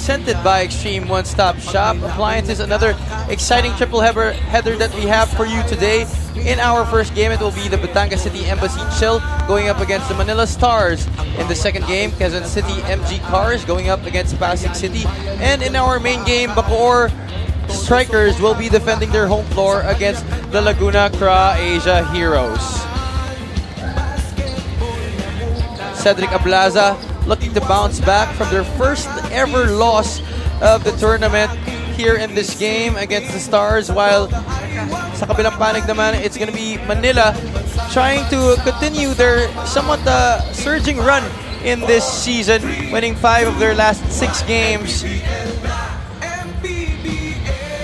presented by Extreme One Stop Shop Appliances. Another exciting triple header that we have for you today. In our first game, it will be the Batangas City Embassy Chill going up against the Manila Stars. In the second game, Quezon City MG Cars going up against Pasig City. And in our main game, Bacoor Strikers will be defending their home floor against the Laguna Asia Heroes. Cedric Ablaza looking to bounce back from their first ever loss of the tournament here in this game against the Stars, while sa kabilang panig naman, it's going to be Manila trying to continue their somewhat surging run in this season, winning 5 of their last 6 games.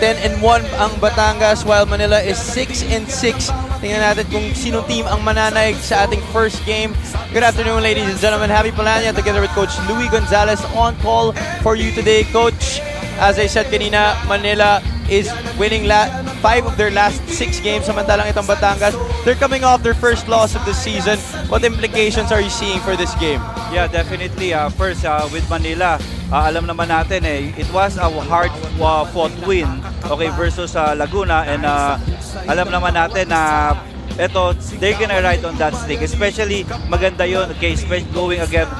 10-1 ang Batangas, while Manila is 6-6. Tingnan natin kung sinong team ang mananaig sa ating first game. Good afternoon, ladies and gentlemen. Javi Palanya together with Coach Louie Gonzalez on call for you today. Coach, as I said kanina, Manila is winning 5 of their last 6 games. Samantalang itong Batangas, they're coming off their first loss of the season. What implications are you seeing for this game? Yeah, definitely. First, with Manila, alam naman natin it was a hard-fought win, okay, versus Laguna, and alam naman natin na they're gonna ride on that stick. Especially maganda yun, okay, going again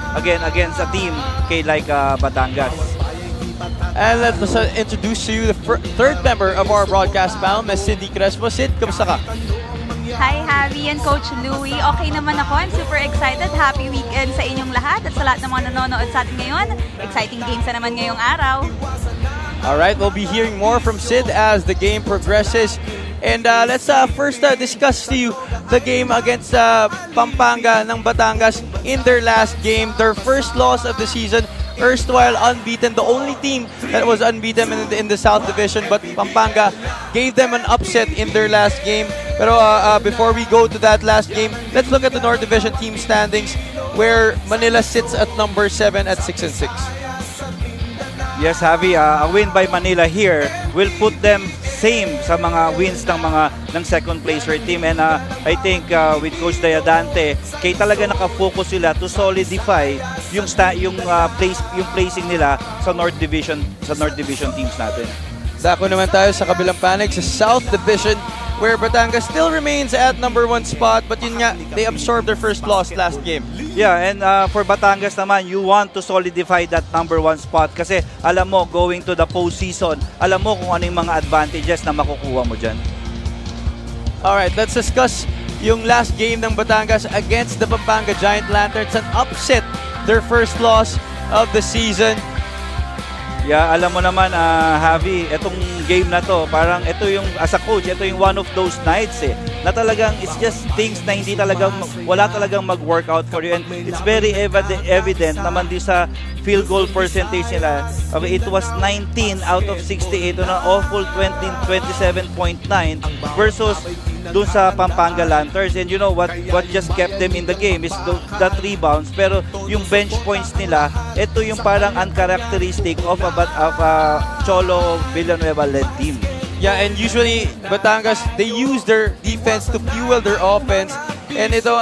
against a team like Batangas. And let's introduce to you the third member of our broadcast panel, Ms. Cindy Crespo. Sid, kamusta ka? Hi, Javi and Coach Louie. Okay naman ako. I'm super excited. Happy weekend sa inyong lahat at sa lahat ng mga nanonood sa atin ngayon. Exciting games na naman ngayong araw. Alright, we'll be hearing more from Sid as the game progresses. And let's first discuss to you the game against Pampanga ng Batangas in their last game. Their first loss of the season, erstwhile unbeaten, the only team that was unbeaten in the South Division, but Pampanga gave them an upset in their last game. Pero before we go to that last game, let's look at the North Division team standings, where Manila sits at number 7 at 6-6. Yes, Javi, a win by Manila here will put them same sa mga wins ng second placer team, and I think with Coach Diadante, kay talaga nakafocus sila to solidify yung placing nila sa North Division teams natin. Dako naman tayo sa kabilang panig sa South Division, where Batangas still remains at number 1 spot, but yun nga, they absorbed their first loss last game. Yeah, and for Batangas naman, you want to solidify that number 1 spot kasi alam mo, going to the postseason, alam mo kung ano yung mga advantages na makukuha mo dyan. Alright, let's discuss yung last game ng Batangas against the Pampanga Giant Lanterns. An upset, their first loss of the season. Yeah, alam mo naman, Javi, itong game na to, parang ito yung, as a coach, ito yung one of those nights na talagang it's just things na wala talagang mag-workout for you, and it's very evident naman din sa field goal percentage nila. Okay, it was 19 out of 68 on an awful 27.9 versus doon sa Pampanga Lanterns. And you know what just kept them in the game is that rebounds, pero yung bench points nila, ito yung parang uncharacteristic of a Cholo Villanueva led team. Yeah, and usually Batangas, they use their defense to fuel their offense. And ito,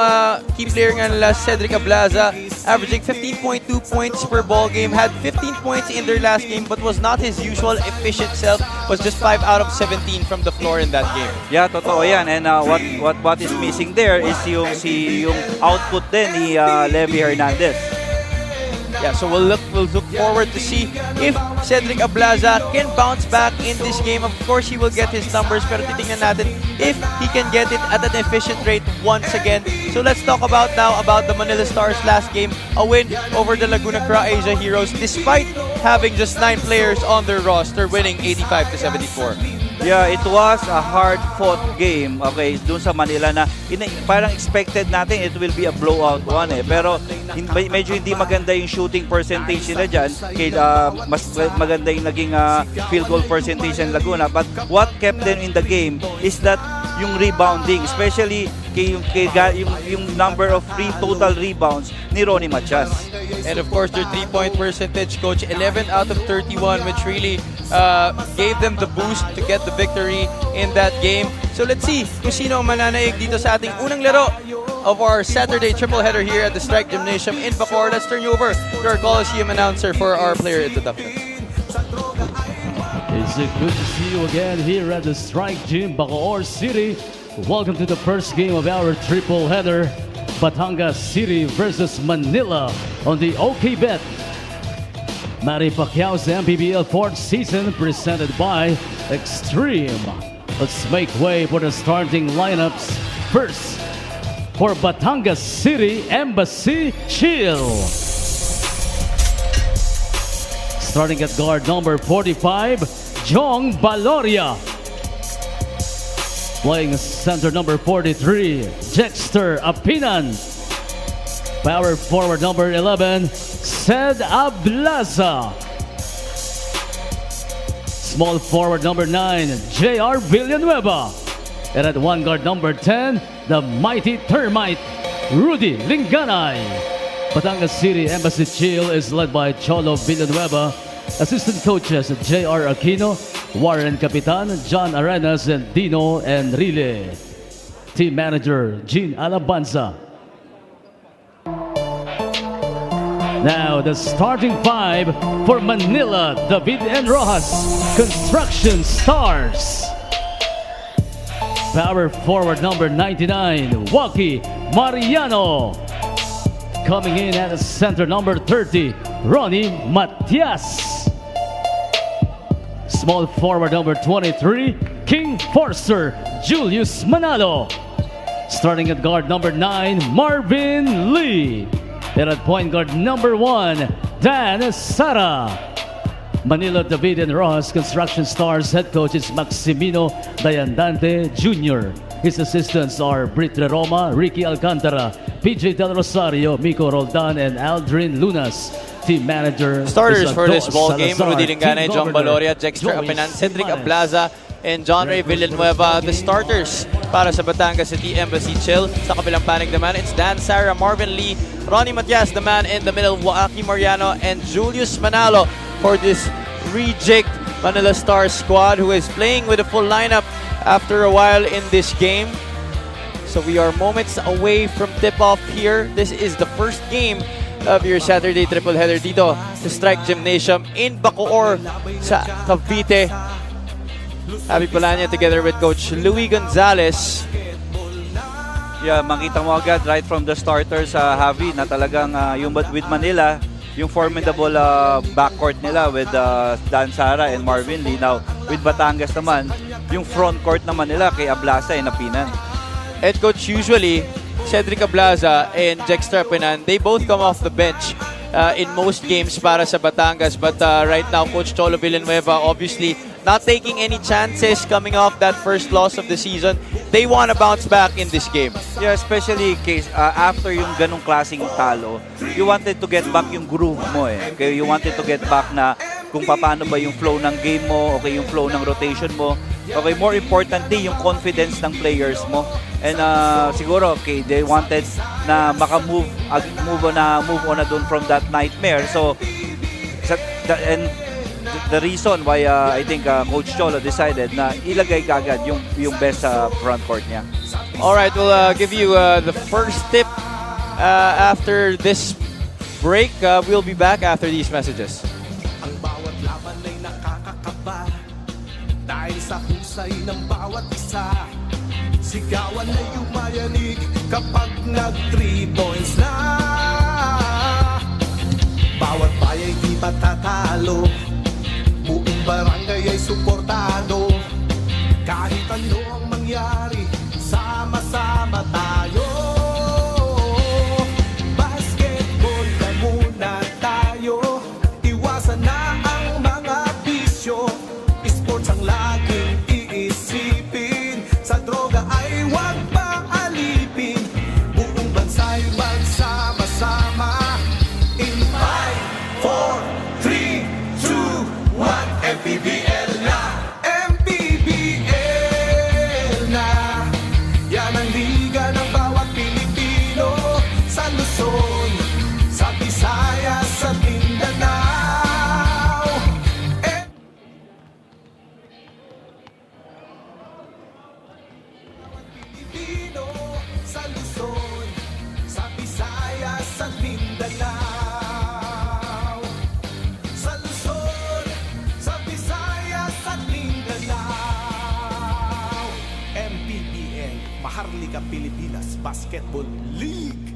key player nga nila, Cedric Ablaza, averaging 15.2 points per ball game, had 15 points in their last game, but was not his usual efficient self, was just 5 out of 17 from the floor in that game. Yeah, totoo yan. And what is missing there is yung output din ni Levy Hernandez. Yeah, so we'll look forward to see if Cedric Ablaza can bounce back in this game. Of course, he will get his numbers, pero titingnan natin if he can get it at an efficient rate once again. So let's talk about the Manila Stars last game, a win over the Laguna Asia Heroes despite having just 9 players on their roster, winning 85-74. Yeah, it was a hard-fought game, okay, dun sa Manila na parang expected natin it will be a blowout one pero medyo hindi maganda yung shooting percentage nila dyan, mas maganda yung naging field goal percentage ng Laguna, but what kept them in the game is that yung rebounding, especially yung number of total rebounds ni Ronnie Matias. And of course, their 3-point percentage, Coach, 11 out of 31, which really gave them the boost to get the victory in that game. So let's see kung sino ang mananaig dito sa ating unang laro of our Saturday triple header here at the Strike Gymnasium in Bacoor. Let's turn you over to our Coliseum announcer for our player introduction. It's good to see you again here at the Strike Gym, Bacoor City. Welcome to the first game of our triple header, Batangas City versus Manila on the OK Bet. Manny Pacquiao's MPBL 4th season presented by Extreme. Let's make way for the starting lineups. First, for Batangas City Embassy Chill. Starting at guard number 45, Jong Baloria. Playing center number 43, Dexter Apinan. Power forward number 11, Sed Ablaza. Small forward number 9, J.R. Villanueva. And at one guard number 10, the mighty termite, Rudy Linganay. Batangas City Embassy Chill is led by Cholo Villanueva. Assistant coaches J.R. Aquino, Warren Capitan, John Arenas, and Dino Enrile. Team manager Gene Alabanza. Now the starting five for Manila, David and Roxas Construction Stars. Power forward number 99, Waki Mariano. Coming in at center number 30, Ronnie Matias. Small forward number 23, King Forster Julius Manalo. Starting at guard number 9, Marvin Lee. And at point guard number 1, Dan Sara. Manila David and Roxas Construction Stars head coach is Maximino Dayandante Jr. His assistants are Brit Roma, Ricky Alcantara, PJ Del Rosario, Miko Roldan, and Aldrin Lunas. Team manager Starters for this ball game, Salazar. Rudy Linganay, Team Jong governor, Baloria, Dexter Joey Apinan, Cedric Sumares. Ablaza, and John Ray Villanueva. The starters para sa Batangas City Embassy Chill. Sa kabilang panig naman, it's Dan Sara, Marvin Lee, Ronnie Matias, the man in the middle, Waki Mariano, and Julius Manalo for this rejigged Manila Stars squad who is playing with a full lineup after a while in this game. So we are moments away from tip-off here. This is the first game of your Saturday triple header dito sa Strike Gymnasium in Bacoor sa Cavite. Javi Polania together with Coach Louie Gonzalez. Yeah, makita mo agad right from the starters sa Javi na talagang yung with Manila, yung formidable backcourt nila with Dan Sara and Marvin Lee. Now, with Batangas naman, yung front court naman nila kay Ablaza and Apinan. Head coach usually, Cedric Ablaza and Dexter Apinan, they both come off the bench in most games para sa Batangas. But right now, Coach Cholo Villanueva obviously not taking any chances coming off that first loss of the season. They want to bounce back in this game. Yeah, especially case after yung ganong klaseng talo, you wanted to get back yung groove mo eh. Okay, you wanted to get back na kung paano ba yung flow ng game mo, okay, yung flow ng rotation mo. Okay, more importantly, yung confidence ng players mo. And siguro, okay, they wanted na maka-move on na dun from that nightmare. So, and the reason why I think Coach Cholo decided na ilagay kagad yung best front court niya. Alright, we'll give you the first tip after this break. We'll be back after these messages. Ang bawat laban ay nakakakaba dahil sa husay ng bawat isa. Sigawan ay umayanig kapag nag-3 points na. Bawat bayay di matatalo, buong barangay ay suportado. Kahit ano ang mangyari, sama-sama tayo. Basketball na muna tayo, iwasan na ang mga bisyo. Sports ang laging iisipin, sa droga ay huwag paalipin. Buong bansa'y magsama-sama. In 5, 4, 3, 2, 1, MPBL na! Liga Pilipinas Basketball League.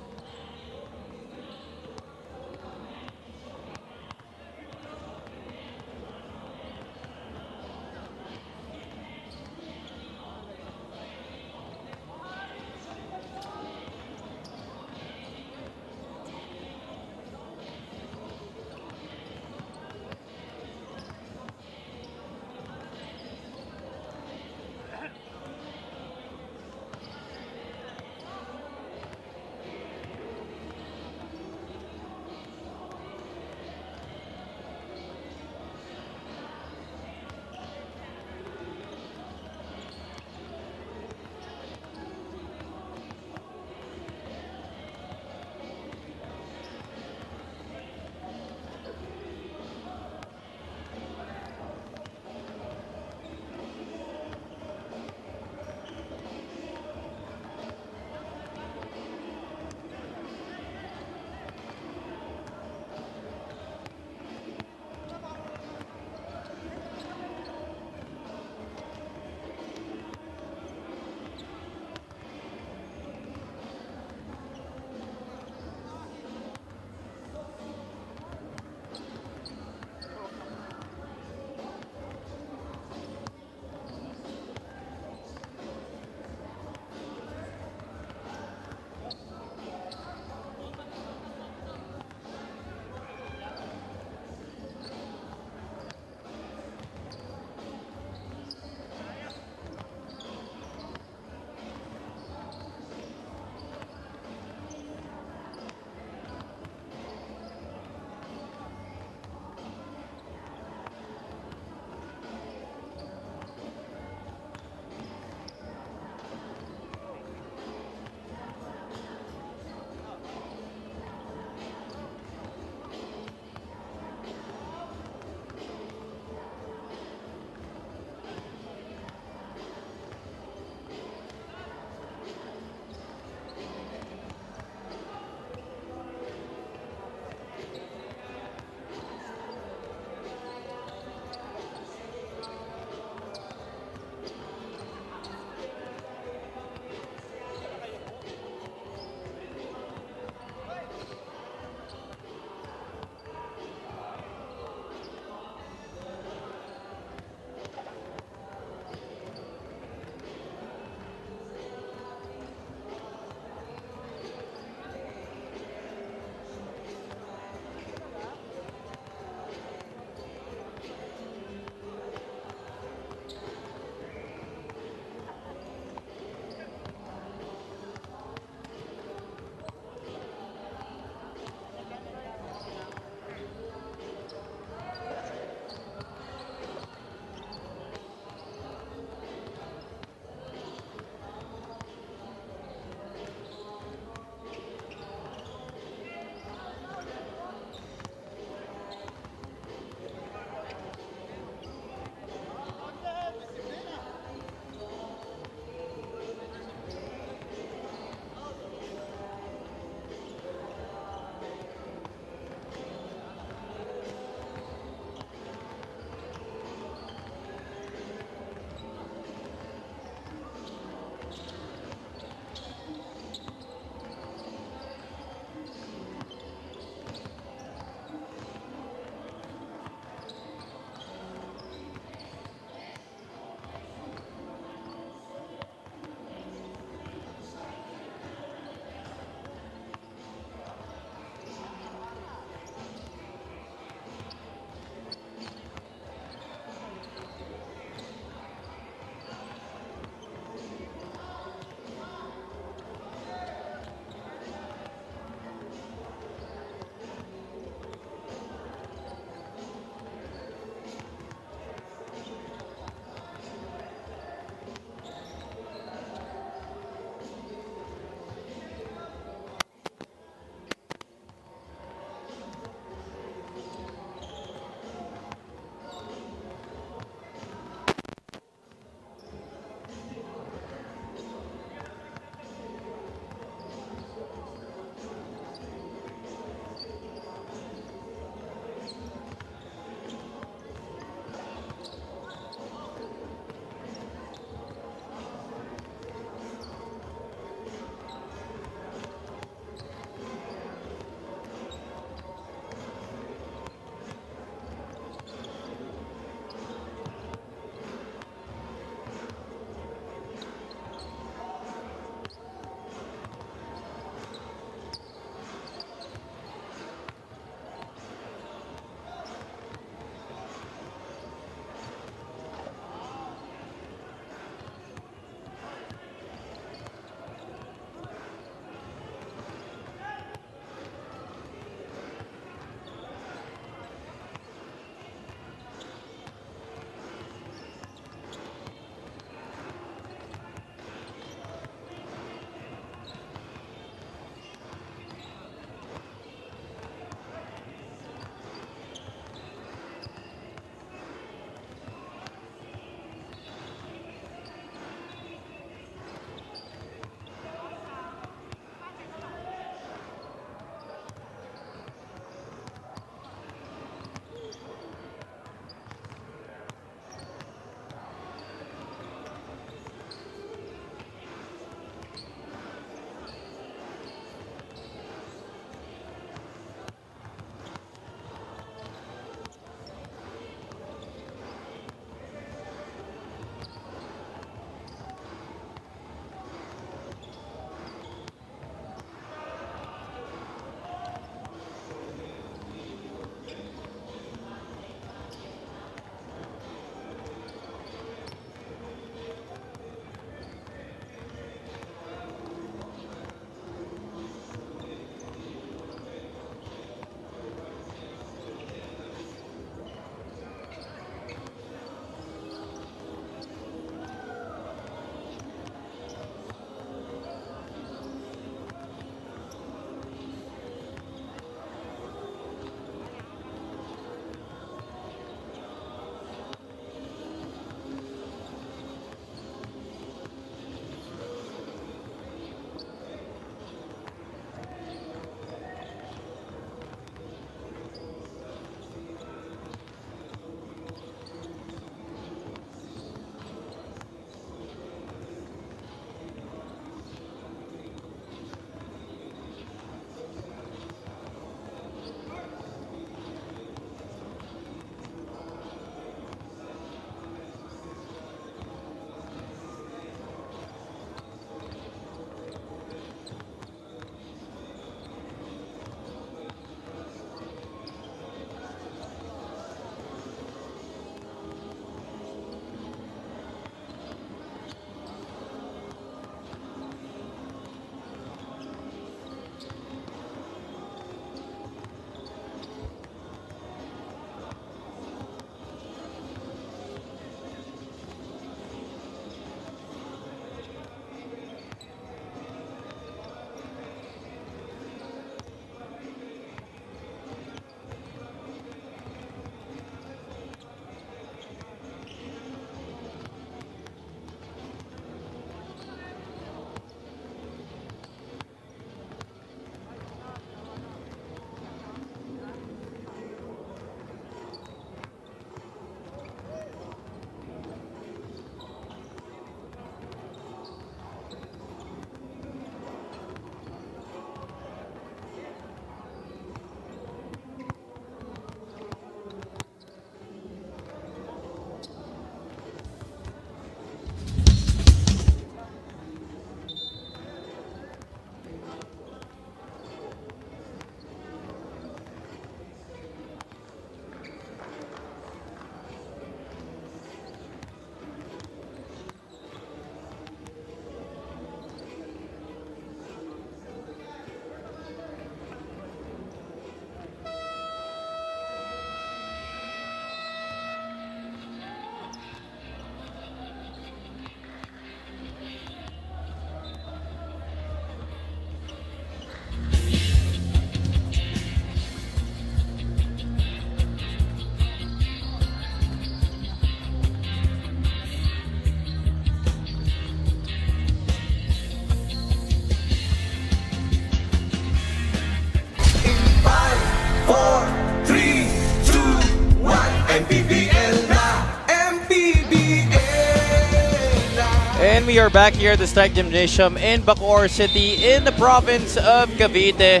And we are back here at the Strike Gymnasium in Bacoor City in the province of Cavite,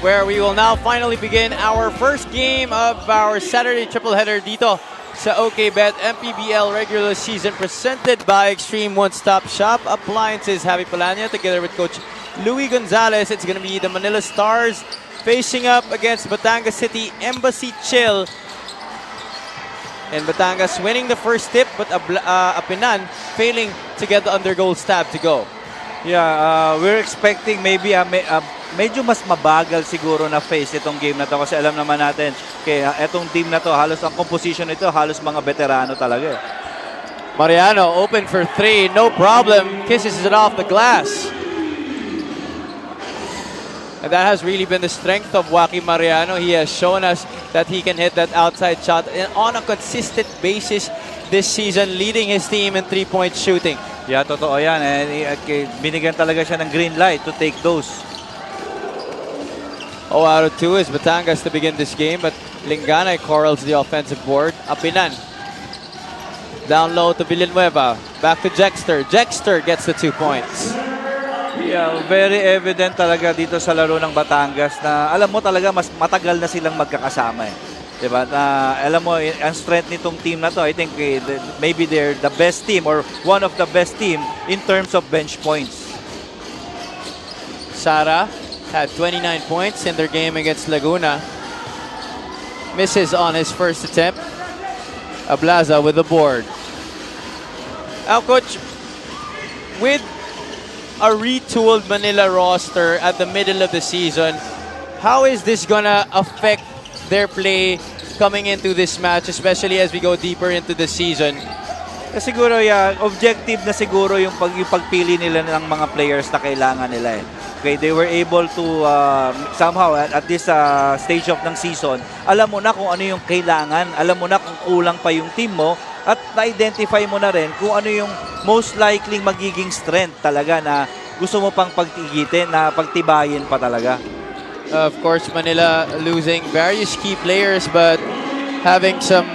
where we will now finally begin our first game of our Saturday tripleheader dito sa OKBet MPBL regular season, presented by Extreme One Stop Shop Appliances. Javi Palanya together with Coach Louie Gonzalez. It's going to be the Manila Stars facing up against Batangas City Embassy Chill. And Batangas winning the first tip, but Apinan failing to get the under goal stab to go. Yeah, we're expecting maybe medyo mas mabagal siguro na face itong game na to, kasi alam naman natin kaya itong team na to, halos ang composition nito halos mga veterano talaga. Mariano open for three, no problem, kisses it off the glass. And that has really been the strength of Joaquin Mariano. He has shown us that he can hit that outside shot on a consistent basis this season, leading his team in three-point shooting. Yeah, totoo yan. Binigyan talaga siya ng green light to take those. 0 out of 2 is Batangas to begin this game, but Lingganay corrals the offensive board. Apinan. Down low to Villanueva. Back to Jexter. Jexter gets the 2 points. Yeah, very evident talaga dito sa laro ng Batangas na alam mo talaga mas matagal na silang magkakasama eh. Diba? Alam mo, ang strength nitong team na to, I think maybe they're the best team or one of the best team in terms of bench points. Sara had 29 points in their game against Laguna. Misses on his first attempt. Ablaza with the board. Now, Coach, with a retooled Manila roster at the middle of the season, how is this gonna affect their play coming into this match, especially as we go deeper into the season? Siguro, yeah, objective na siguro yung pagpili nila ng mga players na kailangan nila eh. Okay, they were able to somehow at this stage of ng season, alam mo na kung ano yung kailangan, alam mo na kung kulang pa yung team mo, at na-identify mo na rin kung ano yung most likely magiging strength talaga na gusto mo pang pagtigitin, na pagtibayin pa talaga. Of course, Manila losing various key players, but having some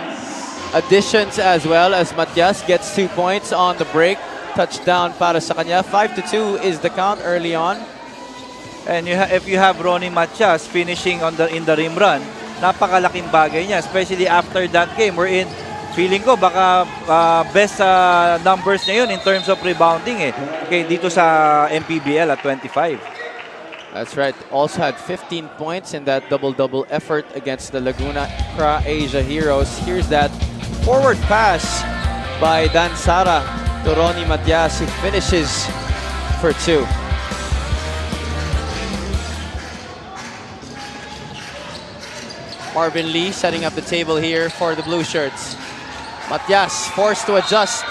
additions as well, as Matias gets 2 points on the break. Touchdown para sa kanya. 5-2 is the count early on. And if you have Ronnie Matias finishing in the rim run, napakalaking bagay niya, especially after that game we're in. Feeling ko baka best numbers niya yun in terms of rebounding eh. Okay, dito sa MPBL at 25. That's right. Also had 15 points in that double-double effort against the Laguna Asia Heroes. Here's that forward pass by Dan Sara to Ronnie Matias, who finishes for 2. Marvin Lee setting up the table here for the blue shirts. Matias forced to adjust.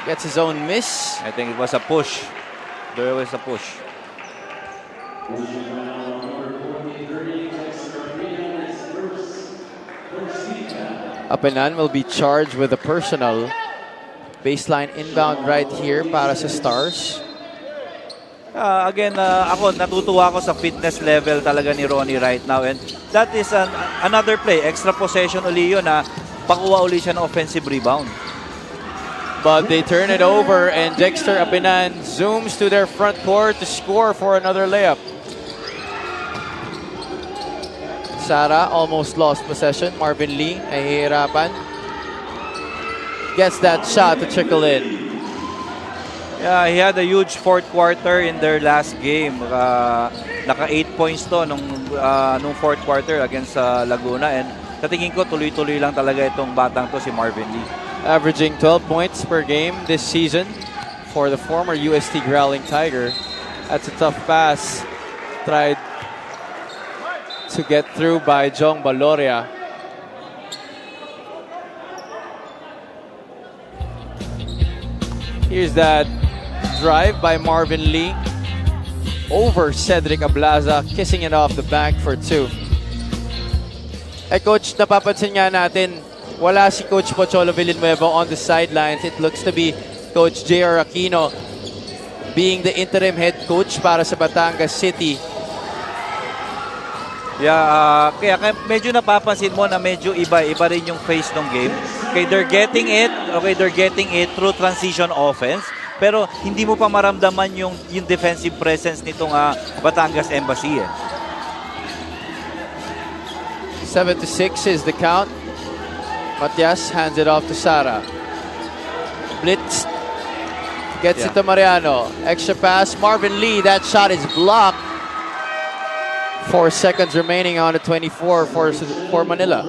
Gets his own miss. I think it was a push. There was a push. Apenan will be charged with a personal. Baseline inbound right here para sa Stars. Again, ako natutuwa ako sa fitness level talaga ni Ronnie right now, and that is another play, extra possession uli yun na pakuha uli siya ng offensive rebound. But they turn it over, and Dexter Apinan zooms to their front court to score for another layup. Sara almost lost possession. Marvin Lee nahihirapan. Gets that shot to trickle in. Yeah, he had a huge fourth quarter in their last game. Naka 8 points to nung fourth quarter against Laguna, and sa tingin ko tuloy-tuloy lang talaga itong batang to si Marvin Lee. Averaging 12 points per game this season for the former UST Growling Tiger. That's a tough pass. Tried to get through by Jong Baloria. Here's that drive by Marvin Lee over Cedric Ablaza, kissing it off the back for 2. Coach, napapansin nga natin, wala si Coach Cholo Villanueva on the sidelines. It looks to be Coach J.R. Aquino being the interim head coach para sa Batangas City. Yeah, kaya medyo napapansin mo na medyo iba rin yung face ng game. Okay, they're getting it through transition offense. pero hindi mo pa maramdaman yung defensive presence nitong Batangas Embassy eh. 7-6 is the count. Matias hands it off to Sara. Blitz. Gets it to Mariano. Extra pass. Marvin Lee. That shot is blocked. 4 seconds remaining on the 24 for Manila.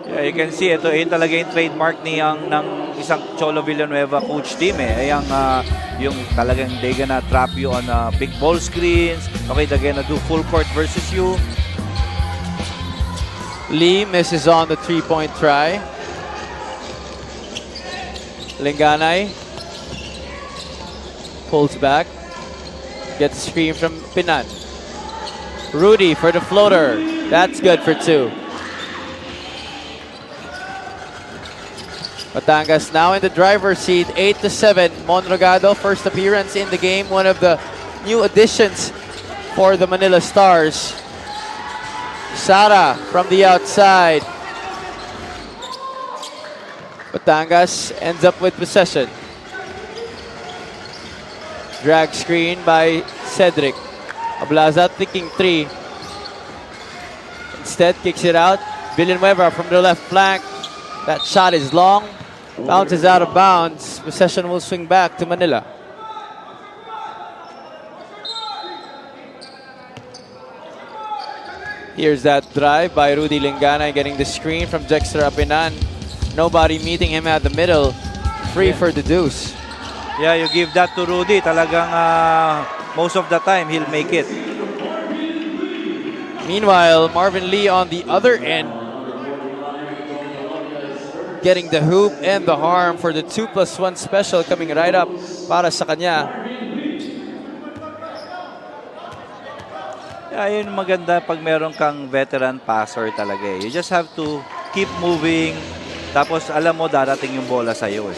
Yeah, you can see ito talaga yung trademark ng isang Cholo Villanueva coach team eh. Yung talagang they gonna trap you on big ball screens. Okay, they're gonna do full court versus you. Lee misses on the 3-point try. Linganay pulls back. Gets a screen from Pinan. Rudy for the floater. That's good for 2. Batangas now in the driver's seat, 8-7. Monrogado, first appearance in the game. One of the new additions for the Manila Stars. Sara from the outside. Batangas ends up with possession. Drag screen by Cedric. Ablaza thinking 3. Instead kicks it out. Villanueva from the left flank. That shot is long. Bounces out of bounds. Possession will swing back to Manila. Here's that drive by Rudy Lingana, getting the screen from Dexter Apinan. Nobody meeting him at the middle. Free for the deuce. Yeah, you give that to Rudy. Talagang most of the time, he'll make it. Meanwhile, Marvin Lee on the other end, getting the hoop and the harm for the 2+1 special coming right up para sa kanya. Yeah, yun maganda pag meron kang veteran passer talaga eh. You just have to keep moving. Tapos alam mo darating yung bola sa'yo eh.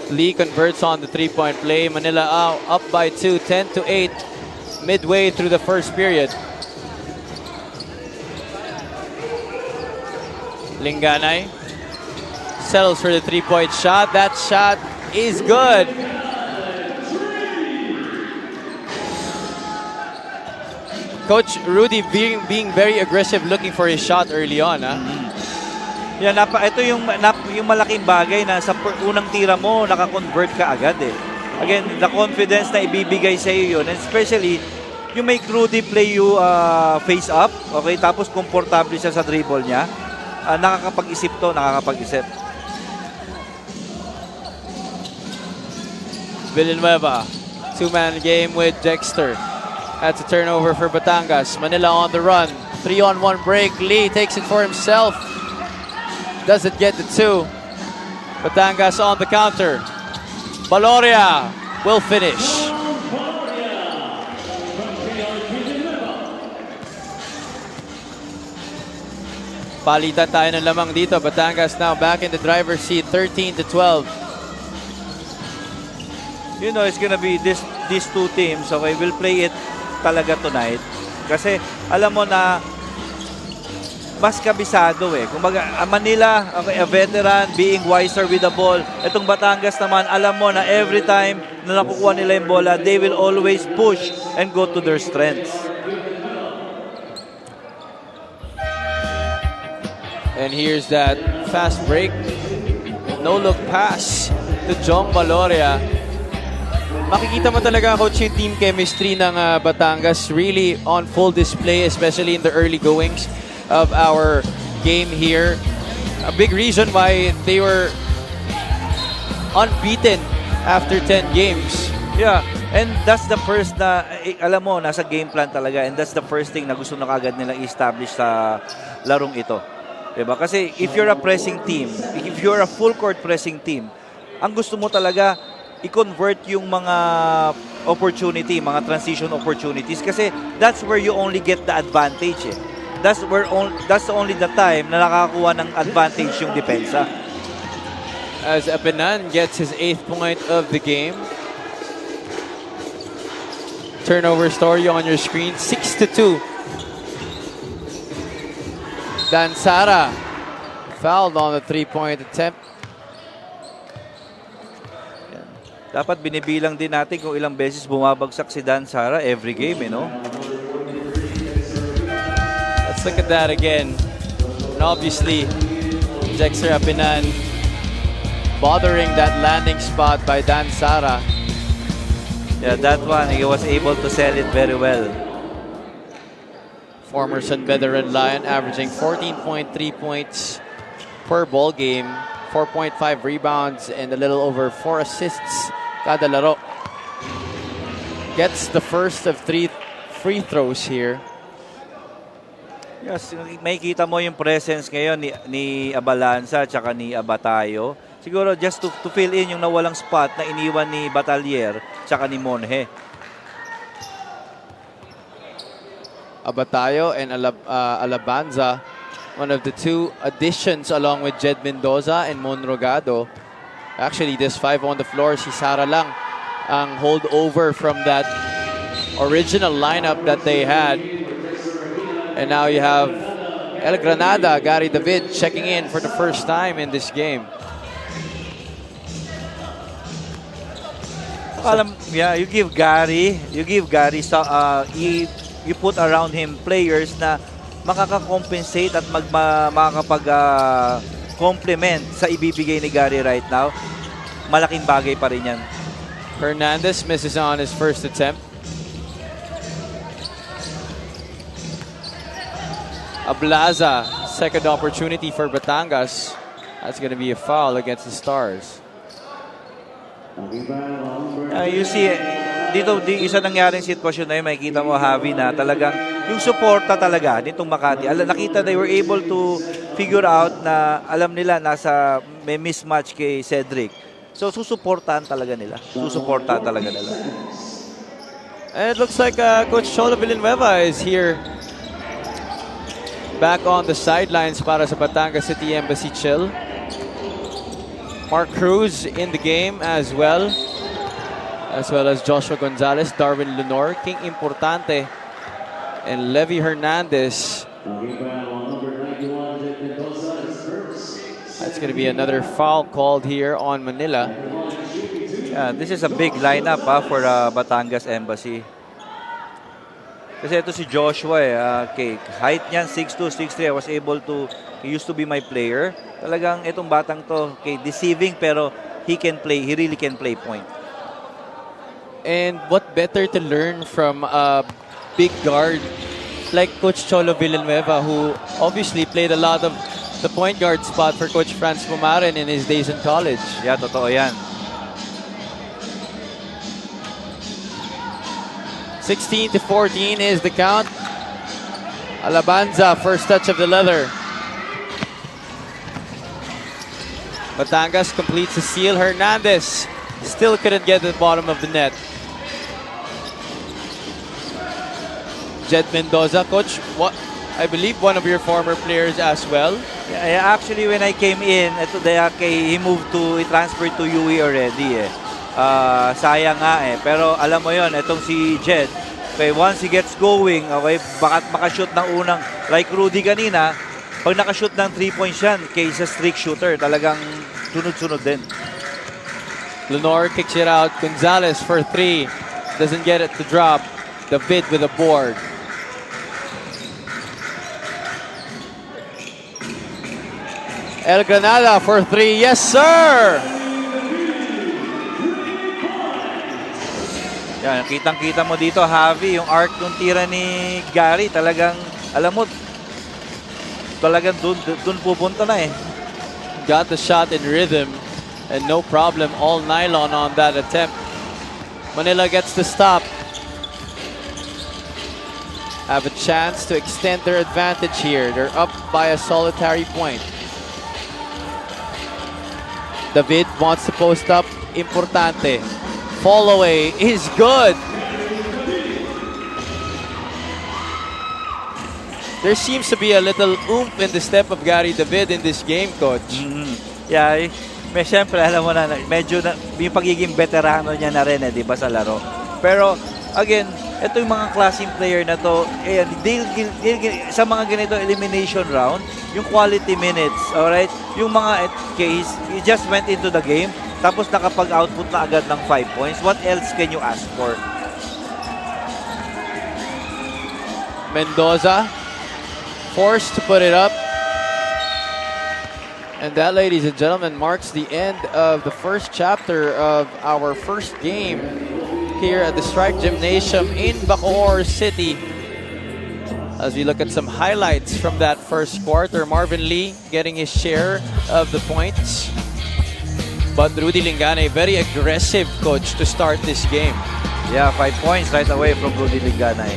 Lee converts on the 3-point play. Manila up by 2, 10-8, midway through the first period. Linganay settles for the 3-point shot. That shot is good. Coach Rudy being very aggressive, looking for his shot early on. Yeah, ito yung malaking bagay na sa unang tira mo, naka-convert ka agad eh. Again, the confidence na ibibigay sa iyo yun. And especially, you make Rudy play you face up, okay? Tapos komportable siya sa dribble niya. Nakakapag-isip to, nakakapag-isip. Villanueva, 2-man game with Dexter. That's a turnover for Batangas. Manila on the run. 3-on-1 break. Lee takes it for himself. Doesn't get the 2. Batangas on the counter. Valoria will finish. Palitan tayo ng lamang dito. Batangas now back in the driver's seat. 13-12. You know, it's gonna be these two teams, okay, will play it talaga tonight. Kasi alam mo na mas kabisado eh. Kumbaga, Manila, okay, a veteran, being wiser with the ball. Itong Batangas naman, alam mo na every time na nakukuha nila yung bola, they will always push and go to their strengths. And here's that fast break. No-look pass to Jong Valoria. Makikita mo talaga, Coach, yung team chemistry ng Batangas really on full display, especially in the early goings of our game here. A big reason why they were unbeaten after 10 games. Yeah, and that's the first na, alam mo, nasa game plan talaga, and that's the first thing na gusto na kagad nilang i-establish sa larong ito. Diba? Kasi if you're a pressing team, if you're a full court pressing team, ang gusto mo talaga, i-convert yung mga opportunity, mga transition opportunities, kasi that's where you only get the advantage eh. That's only the time na nakakakuha ng advantage yung depensa. As Apenan gets his 8th point of the game. Turnover story on your screen, 6-2. Dan Sara fouled on the 3-point attempt. Dapat binibilang din natin kung ilang beses bumabagsak si Dan Sara every game, no? Let's look at that again. And obviously, Dexter Apinan bothering that landing spot by Dan Sara. Yeah, that one, he was able to sell it very well. Former San Veteran Lion averaging 14.3 points per ball game, 4.5 rebounds, and a little over 4 assists kada laro. Gets the first of 3 free throws here. Yes, may kita mo yung presence ngayon ni Abalanza at saka ni Abatayo. Siguro just to fill in yung nawalang spot na iniwan ni Batalier tsaka ni Monje. Abatayo and Alabanza, one of the 2 additions along with Jed Mendoza and Monrogado. Actually, this 5 on the floor, si Sara lang ang holdover from that original lineup that they had. And now you have El Granada, Gary David, checking in for the first time in this game. You give Gary, you put around him players na makaka-compensate at makakapag-complement sa ibibigay ni Gary right now. Malaking bagay pa rin yan. Hernandez misses on his first attempt. Ablaza, second opportunity for Batangas. That's going to be a foul against the Stars. You see, dito isa nangyaring sitwasyon na yun, makikita mo, Javi, na talagang yung suporta talaga nitong Makati. Nakita they were able to figure out na alam nila may mismatch kay Cedric. So susuportahan talaga nila. And it looks like Coach Cholo Villanueva is here. Back on the sidelines para sa Batangas City Embassy Chill. Mark Cruz in the game as well as Joshua Gonzalez, Darwin Lenore, King Importante, and Levy Hernandez. That's going to be another foul called here on Manila. Yeah, this is a big lineup for Batangas Embassy. Kasi ito si Joshua height niyan 6'2", 6'3". He used to be my player. Talagang itong batang to, deceiving pero he really can play point. And what better to learn from a big guard like Coach Cholo Villanueva, who obviously played a lot of the point guard spot for Coach Franz Pumaren in his days in college. Yeah, totoo yan. 16-14 is the count. Alabanza, first touch of the leather. Batangas completes the steal. Hernandez still couldn't get to the bottom of the net. Jed Mendoza, coach, I believe one of your former players as well. Yeah, actually, when I came in, he transferred to UE already. Sayang nga Pero alam mo yon, itong si Jed, once he gets going, makashoot ng unang, like Rudy kanina, pag nakashoot ng 3-points yan, sa streak shooter, talagang sunod-sunod din. Lenore kicks it out. Gonzalez for 3. Doesn't get it to drop. David with a board. El Granada for 3. Yes, sir! Yan, kitang-kita mo dito, Javi, yung arc ng tira ni Gary, talagang, alam mo, talagang dun pupunta na Got the shot in rhythm and no problem, all nylon on that attempt. Manila gets the stop. Have a chance to extend their advantage here. They're up by a solitary point. David wants to post up. Importante. Fall away is good. There seems to be a little oomph in the step of Gary David in this game, Coach. Yeah, siyempre, alam mo na, medyo yung pagiging veterano niya na rin, di ba, sa laro. Pero, again, ito yung mga klaseng player na to, sa mga ganito elimination round, yung quality minutes, alright? Yung mga case, he just went into the game, tapos nakapag-output na agad ng 5 points. What else can you ask for? Mendoza forced to put it up. And that, ladies and gentlemen, marks the end of the first chapter of our first game here at the Strike Gymnasium in Bacoor City. As we look at some highlights from that first quarter, Marvin Lee getting his share of the points. But Rudy Lingane, very aggressive coach to start this game. Yeah, 5 points right away from Rudy Lingane.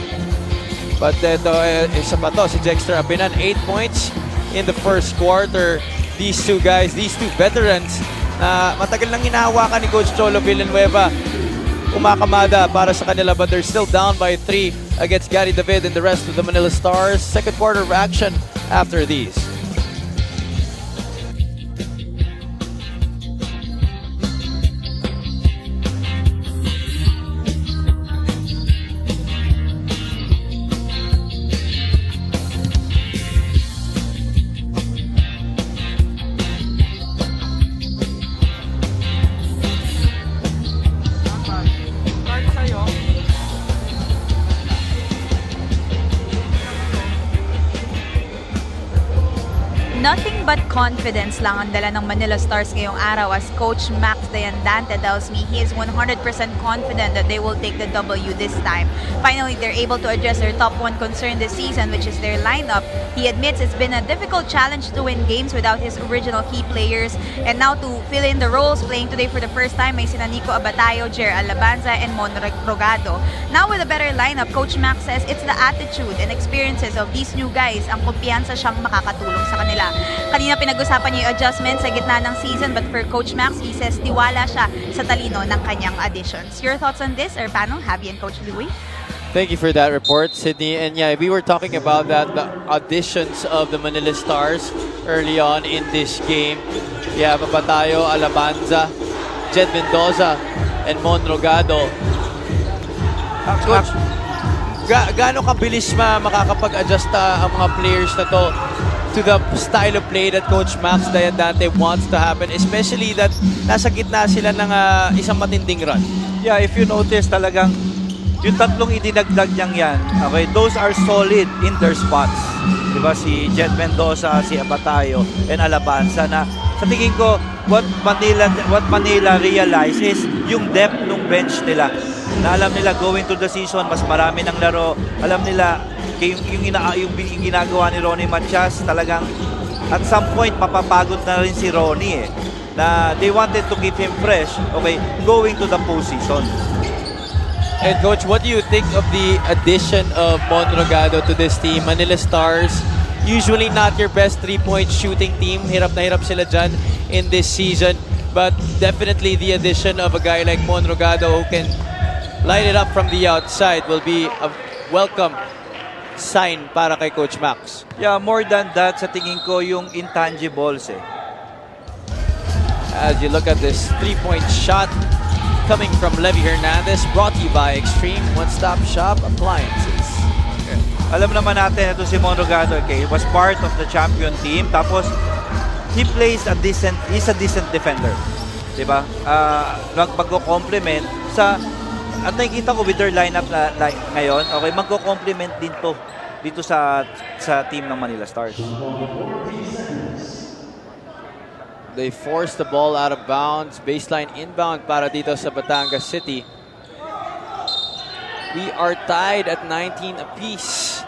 But ito, isa pa to, si Dexter Apinan, 8 points in the first quarter. These two guys, these two veterans na matagal nang hinahawakan ni Coach Cholo Villanueva, kumakamada para sa kanila, but they're still down by 3 against Gary David and the rest of the Manila Stars. Second quarter action after these. Nothing but confidence lang ang dala ng Manila Stars ngayong araw as Coach Max Dayandante tells me he is 100% confident that they will take the W this time. Finally, they're able to address their top one concern this season, which is their lineup. He admits it's been a difficult challenge to win games without his original key players. And now to fill in the roles, playing today for the first time, may sina Nico Abatayo, Jer Alabanza, and Mon Rogado. Now with a better lineup, Coach Max says it's the attitude and experiences of these new guys ang kumpiyansa siyang makakatulong sa kanila. Kanina pinag-usapan niyo yung adjustments sa gitna ng season, but for Coach Max, he says tiwala siya sa talino ng kanyang additions. Your thoughts on this, Erpano, Javi, and Coach Louie? Thank you for that report, Sydney. And yeah, we were talking about that, the auditions of the Manila Stars early on in this game. We have Abatayo, Alabanza, Jed Mendoza, and Mon Rogado. Coach, gaano kabilis makakapag-adjust ang mga players na to to the style of play that Coach Max Dayandante wants to happen, especially that nasa gitna sila ng isang matinding run? Yeah, if you notice talagang yung tatlong idinagdag niyang yan, okay, those are solid in their spots. Diba, si Jet Mendoza, si Abatayo, and Alabanza na sa tingin ko, what Manila realize is yung depth ng bench nila. Na alam nila going to the season, mas marami ng laro. Alam nila, yung ginagawa ni Ronnie Matias, talagang at some point mapapagod na rin si Ronnie na they wanted to keep him fresh, okay, going to the postseason. And Coach, what do you think of the addition of Mon Rogado to this team? Manila Stars, usually not your best three-point shooting team. Hirap na hirap sila dyan in this season. But definitely the addition of a guy like Mon Rogado who can light it up from the outside will be a welcome sign para kay Coach Max. Yeah, more than that, sa tingin ko yung intangibles As you look at this three-point shot coming from Levy Hernandez, brought to you by Extreme One-Stop Shop Appliances. Okay. Alam naman natin ito si Mon Rogado, okay, he was part of the champion team, tapos he's a decent defender. Diba? Magko-complement sa at nakikita ko with their lineup na ngayon, okay, magko-complement din to dito sa team ng Manila Stars. They forced the ball out of bounds, baseline inbound para dito sa Batangas City. We are tied at 19 apiece.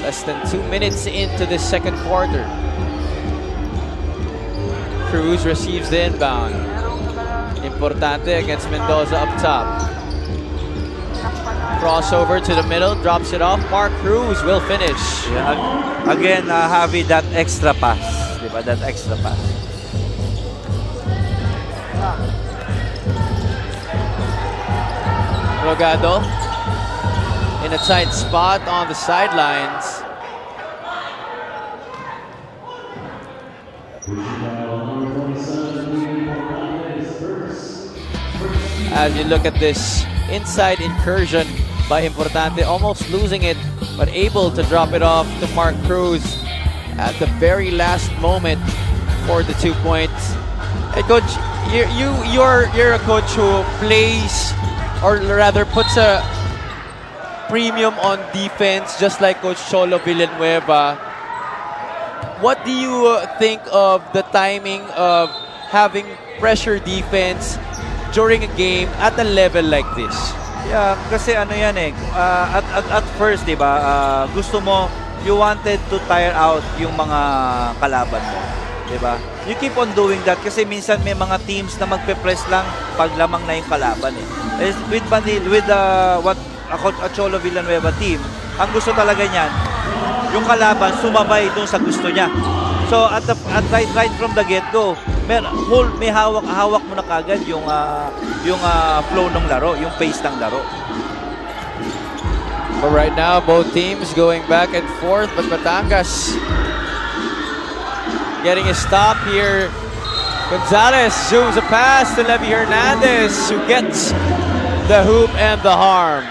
Less than 2 minutes into the second quarter. Cruz receives the inbound. Importante against Mendoza up top. Crossover to the middle, drops it off. Mark Cruz will finish. Yeah, again, Javi, that extra pass. Diba? That extra pass. Rogado in a tight spot on the sidelines. As you look at this inside incursion by Importante, almost losing it, but able to drop it off to Mark Cruz at the very last moment for the 2 points. Hey Coach, you're a coach who plays, or rather puts a premium on defense, just like Coach Cholo Villanueva. What do you think of the timing of having pressure defense during a game at a level like this? Yeah, kasi ano yan eh, at first, di ba, gusto mo, you wanted to tire out yung mga kalaban mo. Di ba? You keep on doing that kasi minsan may mga teams na magpe-press lang pag lamang na yung kalaban eh. With what a Cholo Villanueva team, ang gusto talaga niyan, yung kalaban sumabay dun sa gusto niya. So at right from the get-go, may hawak mo na kagad yung flow ng laro, yung pace ng laro. But right now, both teams going back and forth, but Batangas getting a stop here. Gonzalez zooms a pass to Levy Hernandez, who gets the hoop and the harm.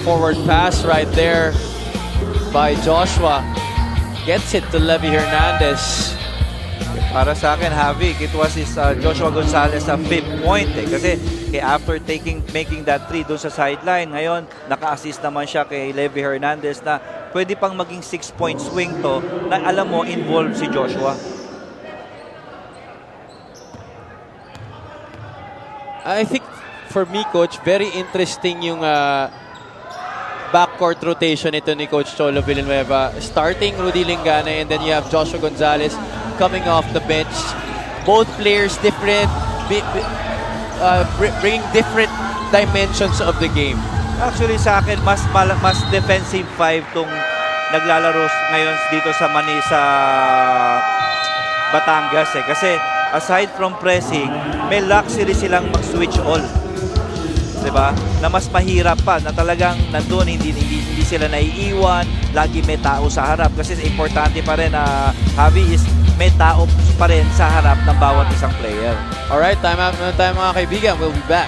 Forward pass right there by Joshua. Gets it to Levy Hernandez. Para sa akin, Havik, it was Joshua Gonzalez a fifth point eh. Kasi after making that 3 doon sa sideline, ngayon naka-assist naman siya kay Levy Hernandez na pwede pang maging 6-point swing to na alam mo involved si Joshua. I think for me, Coach, very interesting yung backcourt rotation ito ni Coach Cholo Villanueva. Starting Rudy Lingana, and then you have Joshua Gonzalez coming off the bench. Both players different, bringing different dimensions of the game. Actually sa akin, mas defensive 5 tong naglalaro ngayon dito sa Batangas eh. Kasi aside from pressing, may luxury silang mag-switch all. Diba? Na mas mahirap pa, na talagang nandun, hindi sila naiiwan, lagi may tao sa harap. Kasi importante pa rin na Javi is may tao pa rin sa harap ng bawat isang player. Alright, time out muna tayo mga kaibigan. We'll be back.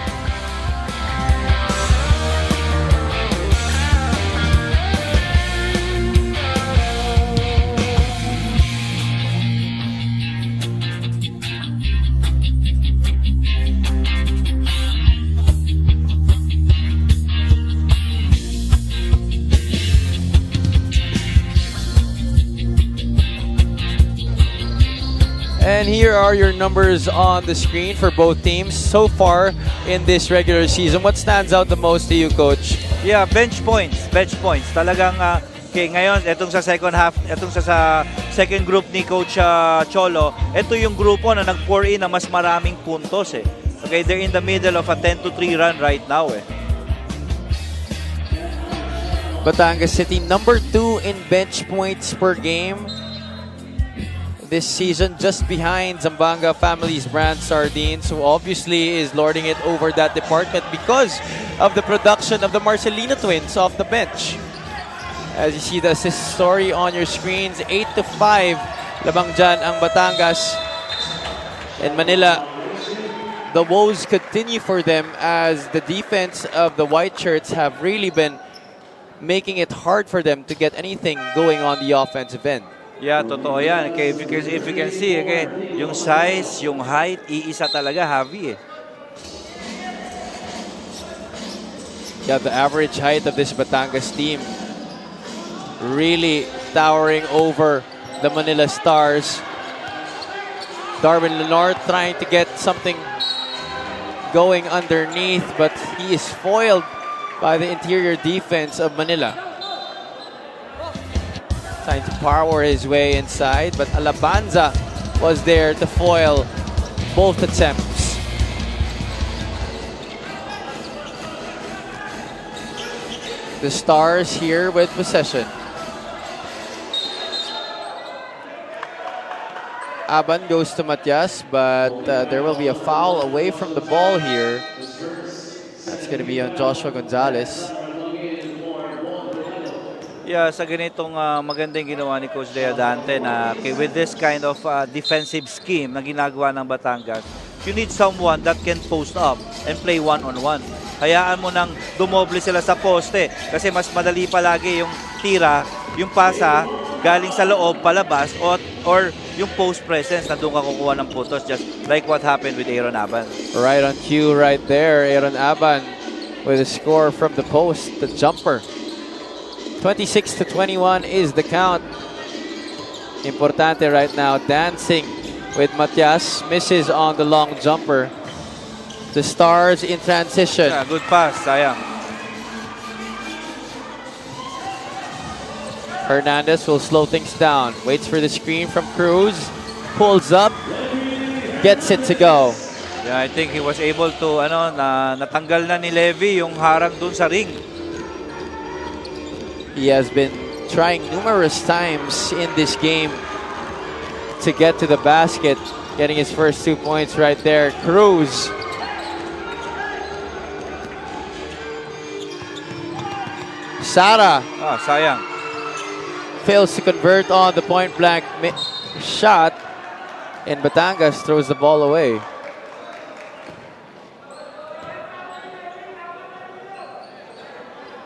And here are your numbers on the screen for both teams so far in this regular season. What stands out the most to you, Coach? Yeah, bench points. Talagang ngayon, itong sa second half, itong sa second group ni Coach Cholo, ito yung grupo na nag-pour in na mas maraming puntos eh. Okay, they're in the middle of a 10-3 run right now eh. Batangas City, number 2 in bench points per game this season, just behind Zamboanga Family's brand Sardines, who obviously is lording it over that department because of the production of the Marcelino twins off the bench. As you see the assist story on your screens, 8-5 labang dyan ang Batangas. In Manila, the woes continue for them as the defense of the white shirts have really been making it hard for them to get anything going on the offensive end. Yeah, totoo yan. Okay, if you can see, okay, yung size, yung height, iisa talaga, Javi eh. Yeah, the average height of this Batangas team really towering over the Manila Stars. Darwin Lenard trying to get something going underneath, but he is foiled by the interior defense of Manila. Trying to power his way inside, but Alabanza was there to foil both attempts. The Stars here with possession. Aban goes to Matias, but there will be a foul away from the ball here. That's going to be on Joshua Gonzalez. Yeah, sa ganitong magandang ginawa ni Coach Dante na with this kind of defensive scheme na ginagawa ng Batangas, you need someone that can post up and play one-on-one. Hayaan mo nang dumoble sila sa poste kasi mas madali palagi yung tira, yung pasa galing sa loob, palabas, or yung post presence na doon ka kukuha ng putos, just like what happened with Aaron Aban. Right on cue right there. Aaron Aban with a score from the post, the jumper. 26-21 is the count. Importante right now, dancing with Matias. Misses on the long jumper. The Stars in transition. Yeah, good pass, sayang. Hernandez will slow things down. Waits for the screen from Cruz. Pulls up. Gets it to go. Yeah, I think he was able to, natanggal na ni Levy yung harang dun sa ring. He has been trying numerous times in this game to get to the basket. Getting his first 2 points right there. Cruz. Sara Sayang. fails to convert on the point blank shot. And Batangas throws the ball away.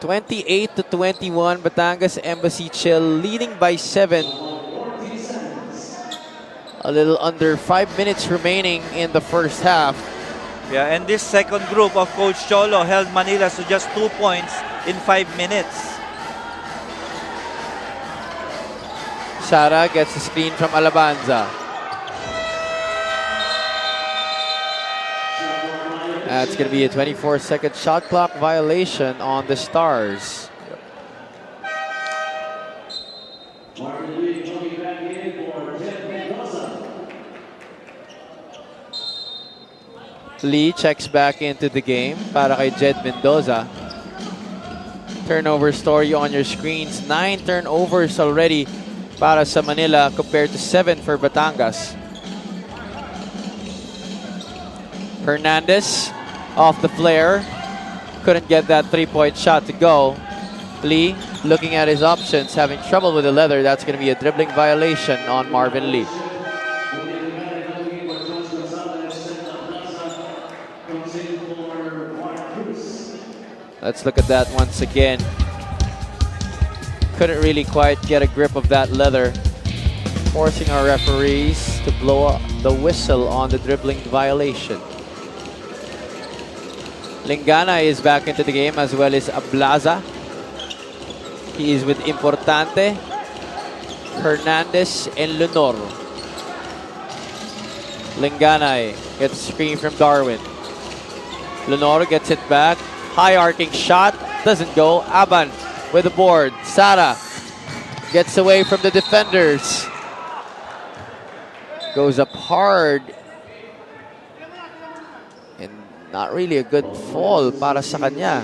(28-21), Batangas Embassy Chill leading by 7. A little under 5 minutes remaining in the first half. Yeah, and this second group of Coach Cholo held Manila to just 2 points in 5 minutes. Sara gets the screen from Alabanza. That's going to be a 24-second shot clock violation on the Stars. Lee checks back into the game para kay Jed Mendoza. Turnover story on your screens. 9 turnovers already para sa Manila compared to 7 for Batangas. Hernandez off the flare. Couldn't get that 3-point shot to go. Lee looking at his options, having trouble with the leather. That's going to be a dribbling violation on Marvin Lee. Let's look at that once again. Couldn't really quite get a grip of that leather, forcing our referees to blow the whistle on the dribbling violation. Lingana is back into the game, as well as Ablaza. He is with Importante, Hernandez, and Lenor. Lingana gets a screen from Darwin. Lenor gets it back. High arcing shot. Doesn't go. Aban with the board. Sara gets away from the defenders. Goes up hard. And not really a good fall para sa kanya.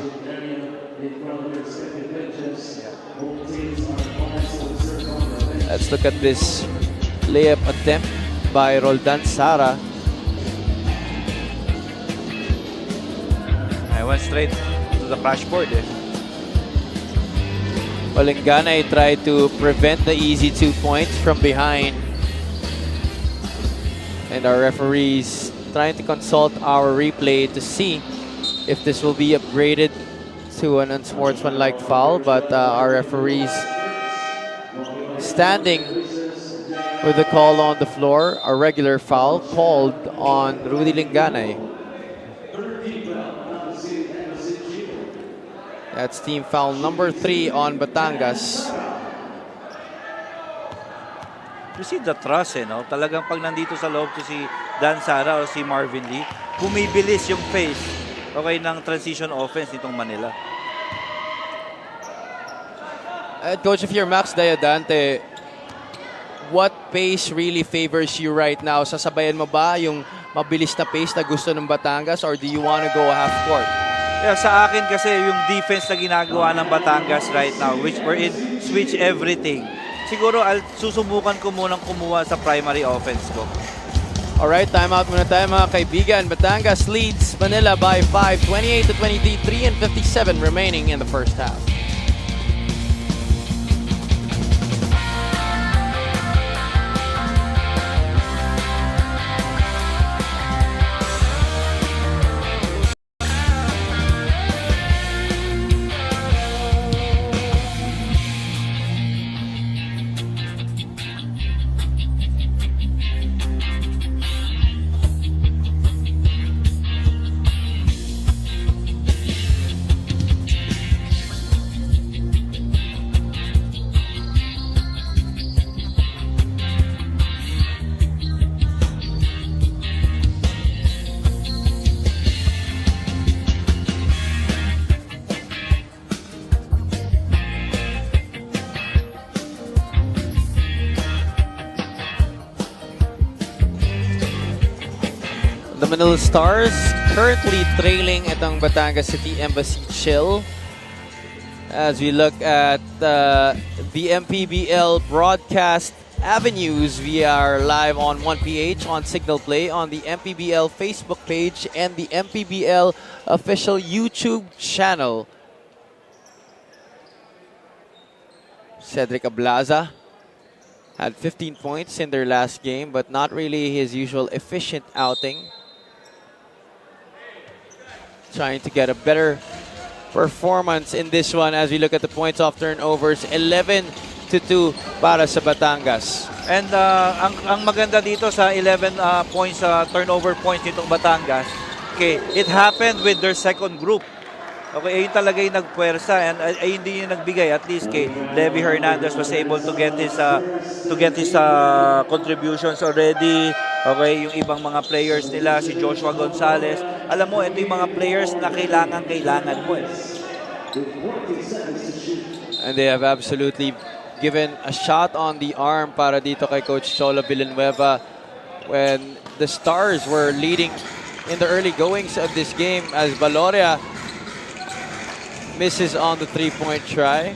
Let's look at this layup attempt by Roldan Sara. I went straight to the crash board. Walingana tried to prevent the easy 2 points from behind. And our referees trying to consult our replay to see if this will be upgraded to an unsportsmanlike foul. But our referees standing with the call on the floor, a regular foul called on Rudy Lingana. That's team foul number 3 on Batangas. You see the trust, no? Talagang pag nandito sa loob to si Dan Sara o si Marvin Lee, bumibilis yung pace, ng transition offense nitong Manila. Coach, if you're Max Diadante, what pace really favors you right now? Sasabayan mo ba yung mabilis na pace na gusto ng Batangas, or do you want to go half court? Yeah, sa akin kasi yung defense na ginagawa ng Batangas right now, which we're in switch everything. Siguro susubukan ko munang kumuha sa primary offense ko. Alright, timeout muna tayo mga kaibigan. Batangas leads Manila by 5, 28-23, 3 and 57 remaining in the first half. The Manila Stars currently trailing itong Batangas City Embassy Chill. As we look at the MPBL broadcast avenues, we are live on 1PH on Signal Play, on the MPBL Facebook page, and the MPBL official YouTube channel. Cedric Ablaza had 15 points in their last game, but not really his usual efficient outing. Trying to get a better performance in this one as we look at the points off turnovers. 11-2 para sa Batangas. And ang maganda dito sa 11 points turnover points nitong Batangas, okay, it happened with their second group. Okay, ayun talaga yung nagpuwersa, and ayun din yung nagbigay. At least kay Levy Hernandez was able to get his contributions already. Okay, yung ibang mga players nila, si Joshua Gonzalez. Alam mo, ito yung mga players na kailangan mo. And they have absolutely given a shot on the arm para dito kay Coach Cholo Villanueva when the Stars were leading in the early goings of this game, as Valoria misses on the three-point try.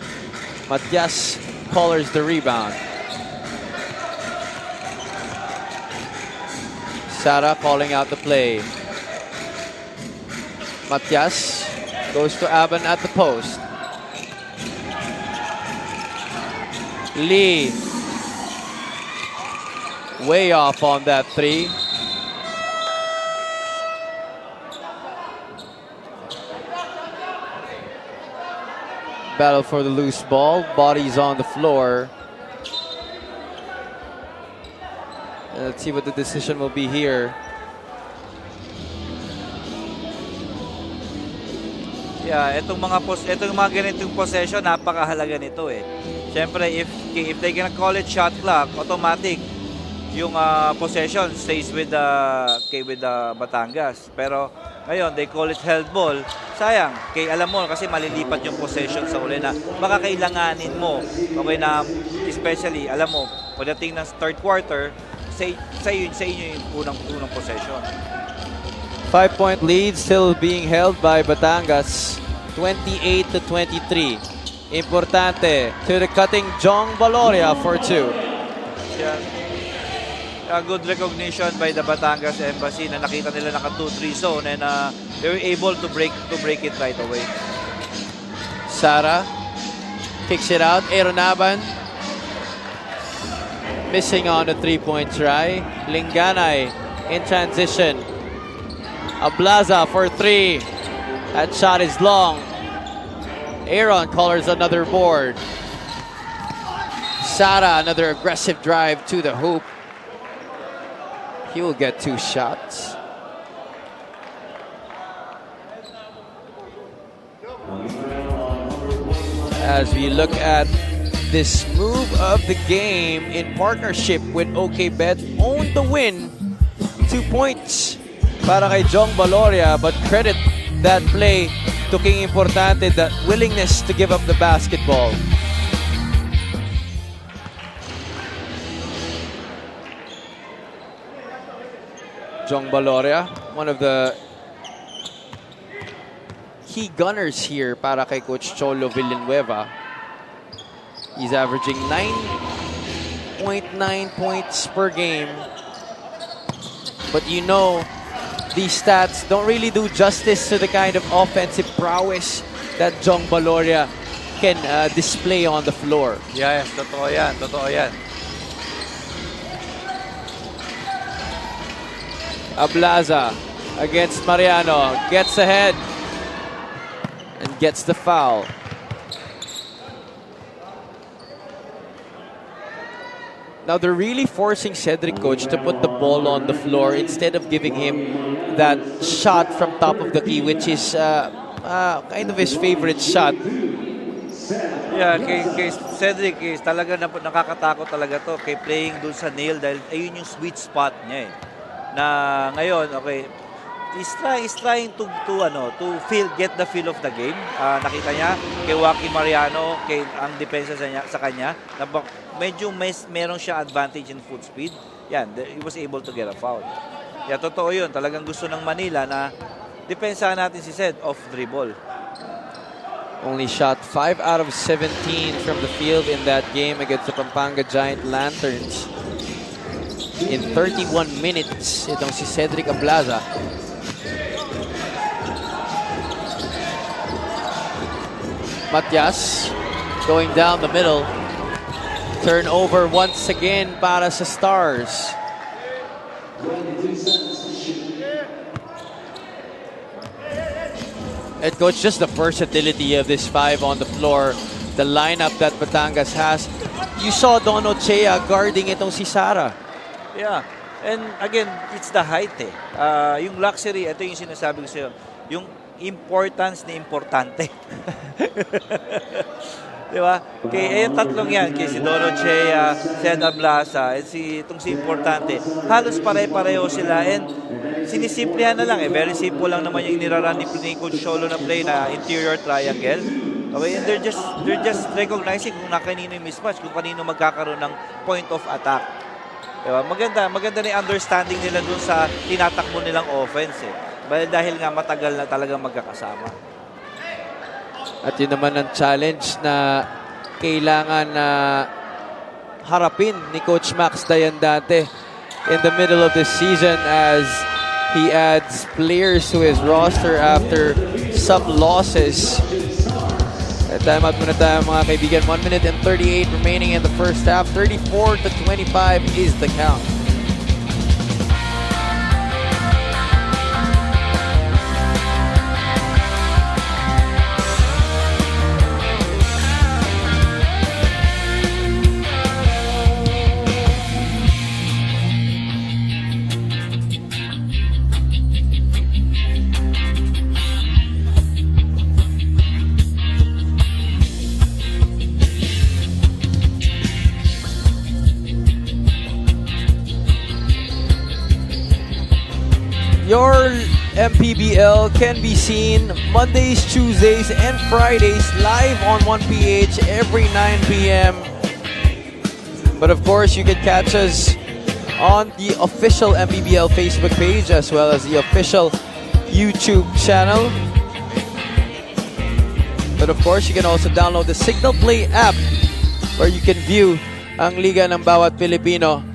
Matias collars the rebound. Sara calling out the play. Matias goes to Aban at the post. Lee way off on that three. Battle for the loose ball. Bodies on the floor. Let's see what the decision will be here. Yeah, itong mga ganitong possession, napakahalaga nito eh. Siyempre, if they gonna call it shot clock, automatic yung possession stays with the Batangas. Pero ngayon, they call it held ball. Sayang, alam mo kasi malilipat yung possession sa uli na baka kailanganin mo. Okay na, especially, alam mo, pagdating ng third quarter, sa inyo yung unang possession. 5-point lead still being held by Batangas. 28-23. Importante to the cutting Jong Valoria for two. Yeah. A good recognition by the Batangas Embassy na nakita nila naka 2-3 zone, and they were able to break it right away. Sara kicks it out. Aeronaban missing on the three-point try. Linganay in transition. Ablaza for three. That shot is long. Aaron collars another board. Sara, another aggressive drive to the hoop. He will get two shots. As we look at this move of the game in partnership with OKBet, own the win. 2 points para kay Jong Valoria, but credit that play to King Importante, the willingness to give up the basketball. Jong Valoria, one of the key gunners here para kay Coach Cholo Villanueva. He's averaging 9.9 points per game. But you know, these stats don't really do justice to the kind of offensive prowess that Jong Valoria can display on the floor. Yes, totoo yan. Ablaza against Mariano, gets ahead and gets the foul. Now they're really forcing Cedric, coach, to put the ball on the floor instead of giving him that shot from top of the key, which is kind of his favorite shot. Yeah, kay Cedric is talaga nakakatakot talaga to kay playing dun sa nail dahil ayun yung sweet spot niya eh. Na ngayon, okay, he's trying to get the feel of the game. Nakita niya kay Joaquin Mariano, ang depensa sa kanya, na medyo meron siya advantage in foot speed. Yan, he was able to get a foul. Yeah, totoo yun. Talagang gusto ng Manila na depensahan natin si Sed off dribble. Only shot 5 out of 17 from the field in that game against the Pampanga Giant Lanterns. In 31 minutes, itong si Cedric Ablaza. Matias going down the middle. Turnover once again para sa Stars. And coach, just the versatility of this 5 on the floor, the lineup that Batangas has. You saw Don Ochea guarding itong si Sara. Yeah. And again, it's the height eh. Yung luxury, ito yung sinasabi ko sa'yo. Yung importance ni importante. Di ba? Yung tatlong yan, kay si Don Ochea, si Ablaza, at itong si importante, halos pare-pareho sila. And sinisimplihan na lang eh. Very simple lang naman yung niraran ni Coach Cholo na play na interior triangle. Okay, and they're just recognizing kung kanino yung mismatch, kung kanino magkakaroon ng point of attack. Diba? Maganda na yung understanding nila dun sa tinatakbo nilang offense eh. Dahil nga matagal na talagang magkakasama. At yun naman ang challenge na kailangan na harapin ni Coach Max Dayandante in the middle of this season as he adds players to his roster after some losses. At time out muna tayo mga kaibigan. 1 minute and 38 remaining in the first half. 34-25 is the count. Your MPBL can be seen Mondays, Tuesdays, and Fridays live on 1PH every 9 p.m. But of course, you can catch us on the official MPBL Facebook page as well as the official YouTube channel. But of course, you can also download the Signal Play app where you can view ang liga ng bawat Pilipino.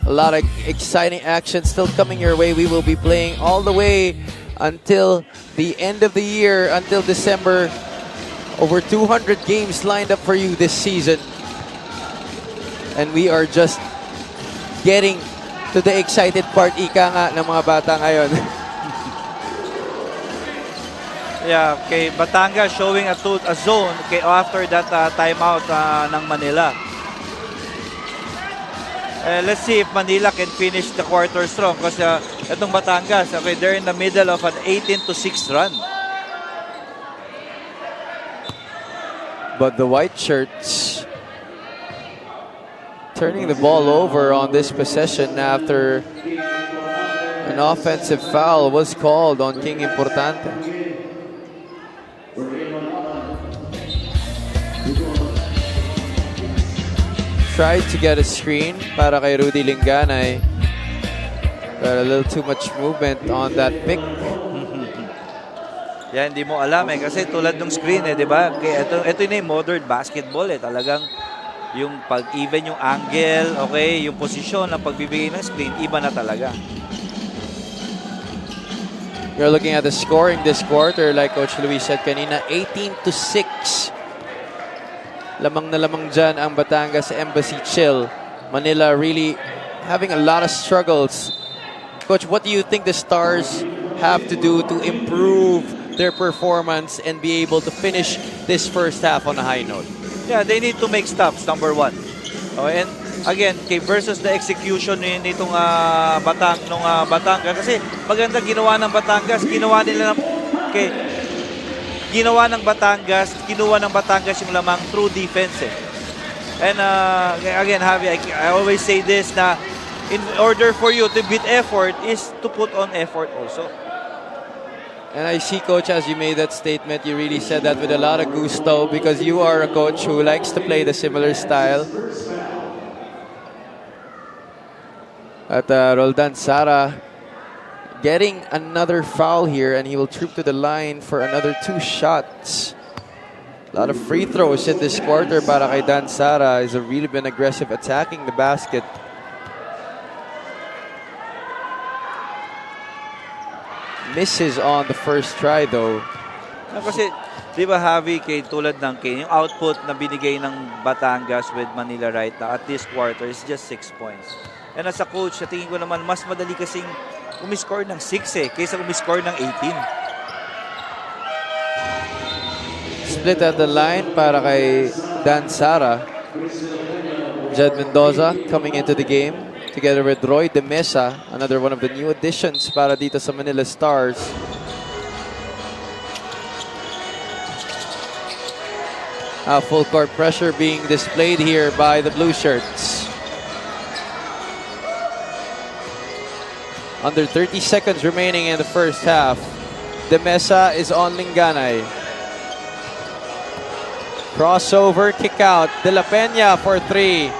A lot of exciting action still coming your way. We will be playing all the way until the end of the year, until December. Over 200 games lined up for you this season. And we are just getting to the excited part, ika nga, ng mga bata ngayon. Yeah, kay Batangas showing a zone after that timeout ng Manila. Let's see if Manila can finish the quarter strong because itong Batangas, okay, they're in the middle of an 18-6 run. But the white shirts turning the ball over on this possession after an offensive foul was called on King Importante. Tried to get a screen para kay Rudy Linganay, but a little too much movement on that pick. Yan, hindi mo alam eh. Kasi tulad ng screen eh, di ba? Ito na yung modern basketball eh. Talagang yung pag-even yung angle, okay, yung posisyon ng pagbibigay ng screen, iba na talaga. You're looking at the scoring this quarter, like Coach Luis said kanina, 18-6. Lamang na lamang dyan ang Batangas Embassy Chill. Manila really having a lot of struggles. Coach, what do you think the Stars have to do to improve their performance and be able to finish this first half on a high note? Yeah, they need to make stops, number one. Okay, and again, versus the execution nitong Batangas. Kasi maganda ginawa ng Batangas, kinuha ng Batangas yung lamang through defense eh. And again, Javi, I always say this na in order for you to beat effort is to put on effort also. And I see, Coach, as you made that statement, you really said that with a lot of gusto because you are a coach who likes to play the similar style. At Roldan Sara getting another foul here, and he will troop to the line for another 2 shots. A lot of free throws in this quarter para kay Dan Sara. He's really been aggressive attacking the basket. Misses on the first try though. Kasi, di ba, Javi, tulad ng Kane, yung output na binigay ng Batangas with Manila right now at this quarter is just 6 points. And as a coach, tingin ko naman, mas madali kasing umiscore ng 6 kaysa umiscore ng 18. Split at the line para kay Dan Sara. Jed Mendoza coming into the game together with Roy De Mesa, another one of the new additions para dito sa Manila Stars. Full court pressure being displayed here by the Blue Shirts. Under 30 seconds remaining in the first half. De Mesa is on Linganay. Crossover, kick out. De La Peña for 3.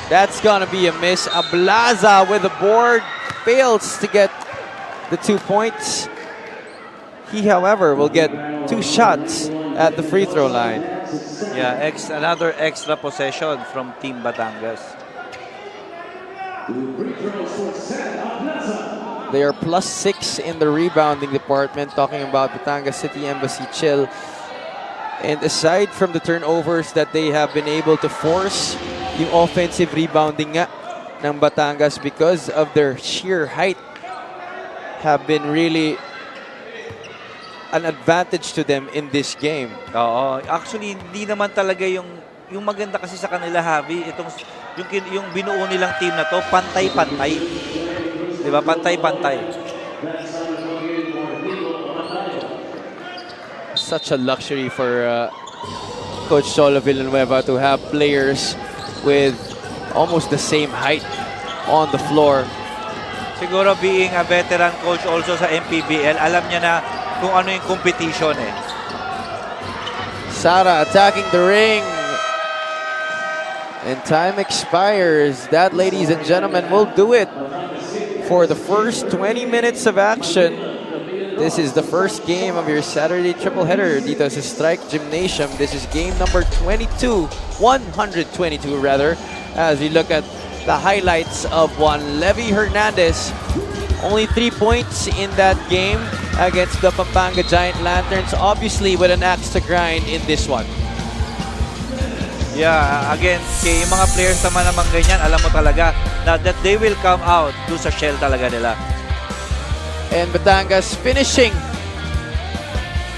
That's gonna be a miss. Ablaza with a board. Fails to get the 2 points. He, however, will get 2 shots at the free throw line. Yeah, another extra possession from Team Batangas. They are +6 in the rebounding department, talking about Batangas Embassy Chill. And aside from the turnovers that they have been able to force, yung offensive rebounding nga ng Batangas because of their sheer height have been really an advantage to them in this game. Oo. Actually, hindi naman talaga yung maganda kasi sa kanila, Javi, yung binuo nilang team na to, pantay-pantay. Di ba? Pantay-pantay. Such a luxury for Coach Cholo Villanueva to have players with almost the same height on the floor. Siguro being a veteran coach also sa MPBL, alam niya na kung ano yung competition eh. Sara attacking the ring. And time expires. That, ladies and gentlemen, will do it for the first 20 minutes of action. This is the first game of your Saturday tripleheader dito sa Strike Gymnasium. This is game number 122 rather, as we look at the highlights of one Levy Hernandez. Only 3 points in that game against the Pampanga Giant Lanterns, obviously with an axe to grind in this one. Yeah, again, yung mga players naman ganyan, alam mo talaga na that they will come out do sa shell talaga nila. And Batangas finishing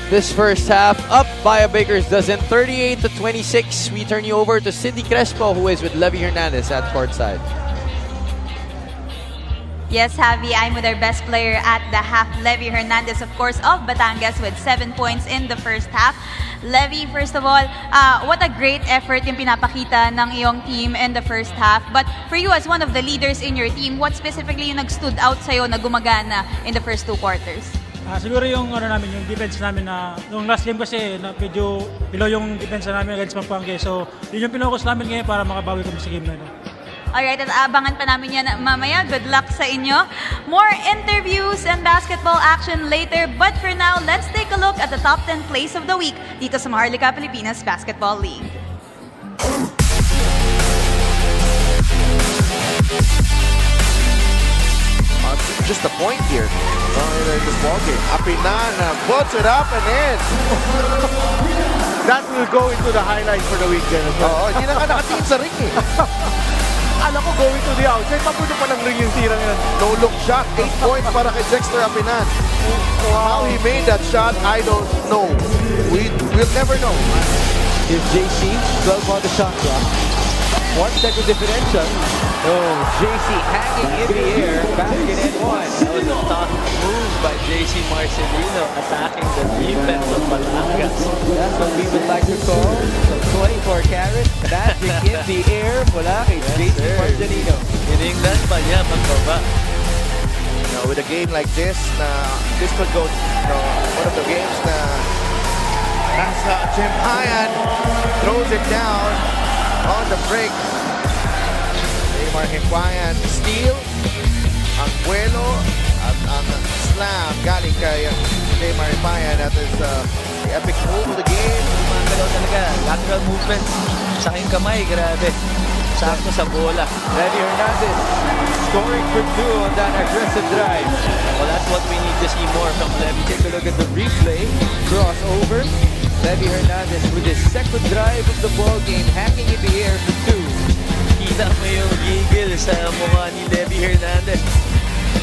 this first half up by a baker's dozen, 38-26. We turn you over to Cindy Crespo, who is with Levy Hernandez at courtside. Yes, Javi, I'm with our best player at the half, Levy Hernandez, of course, of Batangas with 7 points in the first half. Levy, first of all, what a great effort yung pinapakita ng iyong team in the first half. But for you as one of the leaders in your team, what specifically yung nag-stood out sa'yo na gumagana in the first 2 quarters? Siguro yung yung defense namin na nung last game kasi medyo below yung defense namin against Pampanga. So, yun yung pinocus namin ngayon para makabawi kami sa game na ito. Alright, at abangan pa namin yan mamaya. Good luck sa inyo. More interviews and basketball action later. But for now, let's take a look at the top 10 plays of the week dito sa Maharlika Pilipinas Basketball League. Just a point here in this ball game. Apinan puts it up and in. That will go into the highlight for the weekend. Oo, hindi na ka nakatingin sa ring eh. Alam ko going to the outside, mapuno pa ng ring yung tirang yan. No look shot, 8 points para kay Dexter Apinan. How he made that shot, I don't know. We'll never know. Here's JC, 12 on the shot clock. 1 second differential. Oh, JC hanging in the air, backing it in one. That was a tough move by JC Marcelino, attacking the defense of Batangas. That's what we would like to call some 24-karat magic in the air mula kay JC Marcelino. Hiningnan pa niya magbaba. With a game like this, this could go, one of the games na Jim Hyan throws it down on the break. Neymar Higuayan steal. ang buwelo at ang slam galing kay Maripayan. That is the epic move of the game. Gumagalaw talaga. Lateral movements. Sa aking kamay, grabe. Sakto sa bola. Levy Hernandez scoring for 2 on that aggressive drive. Well, that's what we need to see more from Levy. Take a look at the replay. Crossover. Levy Hernandez with his second drive of the ball game, hanging in the air for 2. Kita mo yung gigil sa mukha ni Levy Hernandez.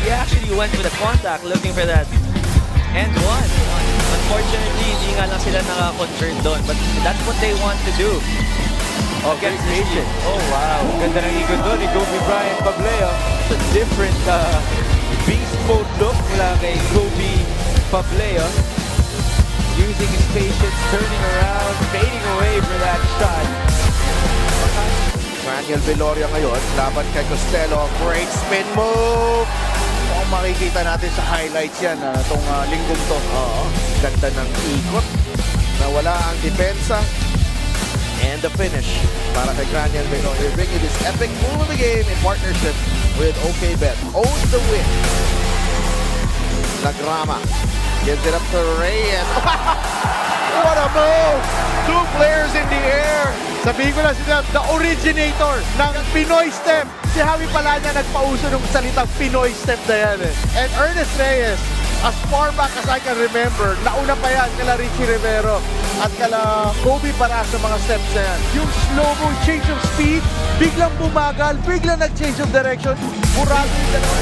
He actually went with a contact looking for that and one. Unfortunately, hindi nga lang sila naka-convert doon. But that's what they want to do. Oh, great patient. Oh, wow. Ganda ng ikot doon ni Kobe Bryant Pableo. It's a different beast mode look mula kay Kobe Pableo. Using his patience, turning around, fading away for that shot. Daniel Viloria ngayon, laban kay Costello. Great spin move. Kung makikita natin sa highlights yan, itong linggong to. Ganda ng ikot. Nawala ang depensa. And the finish para kay Daniel Viloria. Bringing this epic move of the game in partnership with OKBet. Owns the win. Lagrama gives it up to Reyes. What a move! 2 players in the air. Sabihin ko na sila, the originator ng Pinoy step. Si Javi Palanya nagpauso ng salitang Pinoy step na yan eh. And Ernest Reyes, as far back as I can remember, nauna pa yan kala Richie Rivero at kala Kobe para sa mga steps na yan. Yung slow-mo change of speed, biglang bumagal, biglang nag-change of direction. Burago yung dalawa.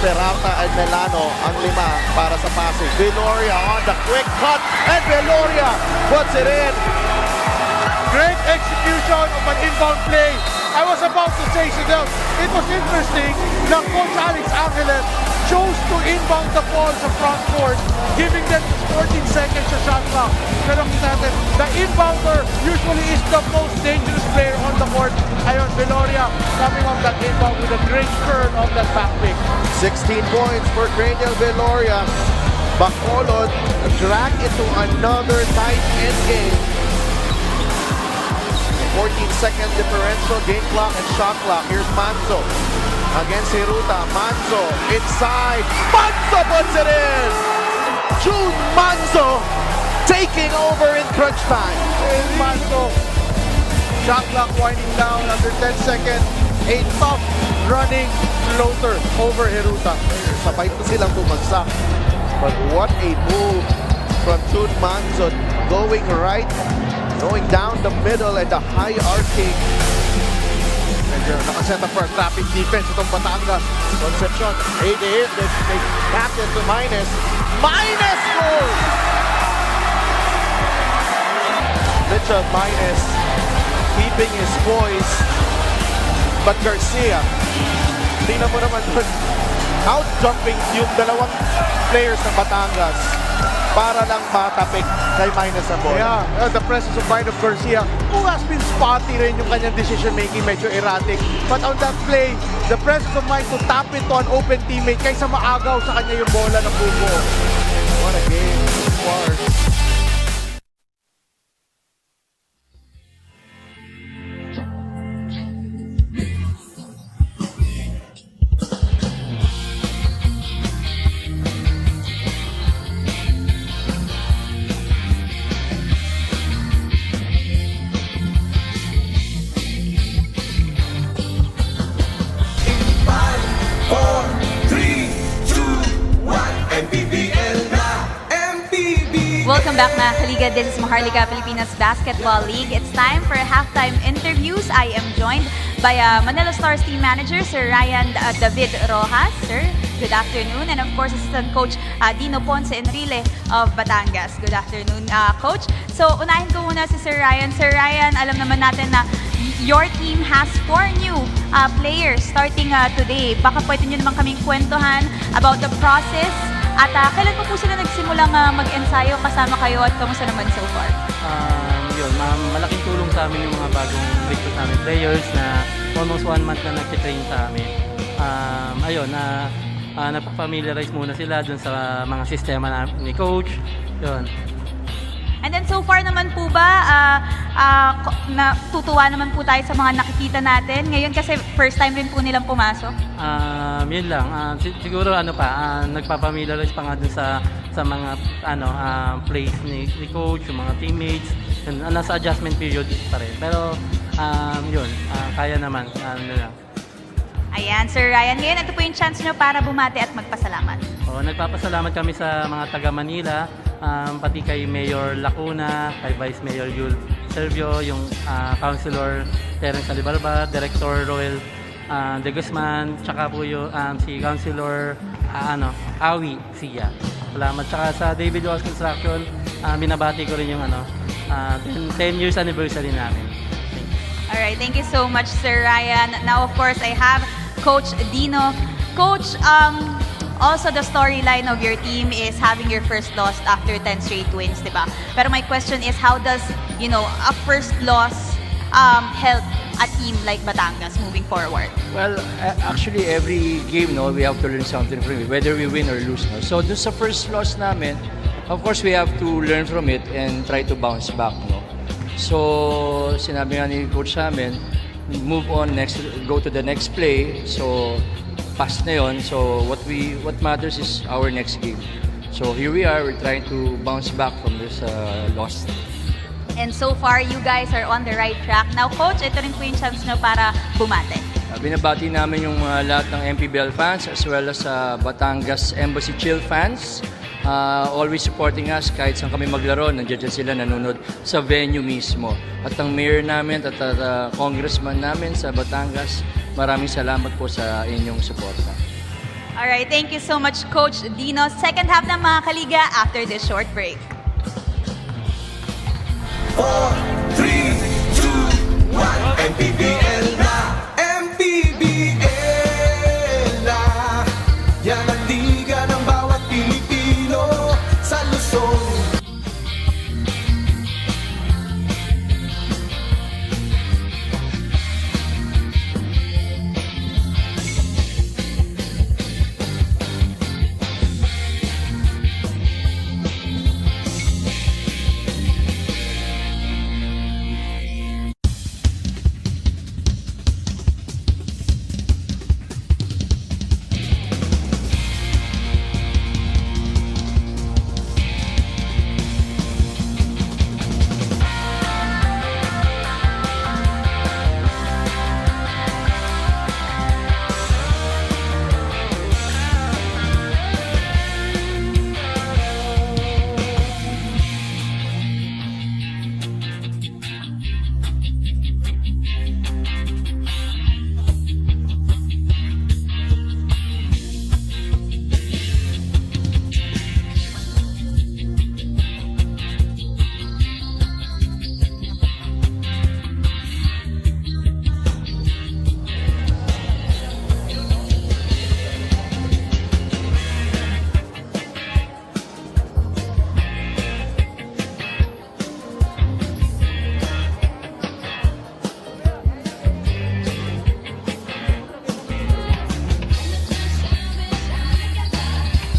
Peralta and Melano ang 5 para sa passing. Viloria on the quick cut and Viloria puts it in. Great execution of an inbound play. I was about to say, Sidel, it was interesting na Coach Alex Angeles chose to inbound the ball sa front court, giving them 14 seconds sa shot clock. Pero kita natin, the inbounder usually is the most dangerous player on the court. Ayon, Viloria coming off that inbound with a great curve of that back pick. 16 points for Daniel Viloria. Bacolod drag into another tight end game. 14-second differential, game clock and shot clock. Here's Manzo against Hiruta. Manzo inside. Manzo puts it in! June Manzo taking over in crunch time. And Manzo, shot clock winding down under 10 seconds. A tough running floater over Hiruta. Sabay pa silang bumagsak. But what a move from June Manzo, going right, going down the middle and the high arcing. Medyo nakaset up for a trapping defense itong Batangas. Concepcion, 8 hit, they back it to minus. Minus goal! Mitchell minus, keeping his poise. But Garcia, tingnan mo naman doon, out-jumping yung dalawang players ng Batangas para lang matapik kay minus na bola. Yeah, the presence of mind of Garcia, who has been spotty rin yung kanyang decision-making, medyo erratic. But on that play, the presence of mind to tap it to an open teammate kaysa maagaw sa kanya yung bola ng bubo. What a game so far. MPBL na MPBL. Welcome back mga kaliga. This is Maharlika Pilipinas Basketball League. It's time for halftime interviews. I am joined by Manila Stars team manager, Sir Ryan David Rojas. Sir, good afternoon. And of course, Assistant Coach Dino Ponce Enrile of Batangas. Good afternoon, Coach. So, unahin ko muna si Sir Ryan. Sir Ryan, alam naman natin na your team has 4 new players starting today. Baka pwede nyo naman kaming kwentuhan about the process. At kailan po sila nagsimulang mag-ensayo kasama kayo at kamusta naman so far? Malaking tulong sa amin yung mga bagong recruit namin players na almost 1 month na nag-train sa amin. Napapamiliarize muna sila dun sa mga sistema ni Coach. Yun. And then so far naman po ba, natutuwa naman po tayo sa mga nakikita natin. Ngayon kasi first time rin po nilang pumasok. Yun lang. Siguro nagpapamilarize pa nga dun sa mga plays ni coach, yung mga teammates. Nasa adjustment period pa rin. Pero yun, kaya naman. Ayan, Sir Ryan. Ngayon, ito po yung chance nyo para bumati at magpasalamat. Nagpapasalamat kami sa mga taga Manila, pati kay Mayor Lacuna, kay Vice Mayor Yul Servio, yung Councilor Terence Alibarba, Director Roel De Guzman, tsaka po yung si Councilor Awi Sia. Salamat. Tsaka sa David Roxas Construction, binabati ko rin yung 10 years anniversary namin. Alright, thank you so much, Sir Ryan. Now, of course, I have Coach Dino. Coach, also the storyline of your team is having your first loss after 10 straight wins, di ba? Pero my question is, how does, a first loss help a team like Batangas moving forward? Well, actually, every game, we have to learn something from it, whether we win or lose. So, dun sa first loss namin, of course, we have to learn from it and try to bounce back, So, sinabi nga ni coach namin, move on, go to the next play. So, pass na yun. So, what matters is our next game. So, here we are, we're trying to bounce back from this loss. And so far, you guys are on the right track. Now, Coach, ito rin po yung chance nyo para bumate. Binabati namin yung lahat ng MPBL fans as well as Batangas Embassy Chill fans. Always supporting us kahit saan kami maglaro, nandiyan sila nanonood sa venue mismo. At ang mayor namin at congressman namin sa Batangas, maraming salamat po sa inyong suporta. Alright, thank you so much, Coach Dino. Second half ng mga kaliga after this short break. 4, 3, 2, 1, MPBL na! MPBL na! Yan ang liga ng bawat Pilipino sa Luzon.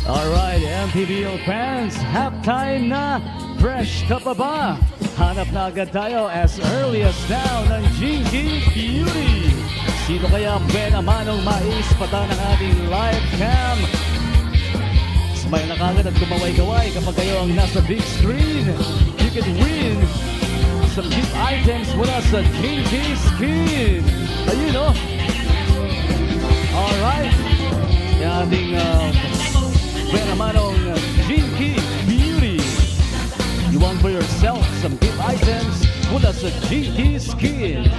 Alright, MPBL fans, halftime na. Fresh ka pa ba? Hanap na agad tayo as early as now ng Jinky Beauty. Sino kaya ang benamanong maispata ng ating live cam? Smile na kagad at kumaway-kaway kapag kayo ang nasa big screen. You can win some gift items mula sa Jinky Skin. Ayun o. Alright. Yung ating benamanong Jinky Beauty. You want for yourself some gift items mula sa Jinky Skin.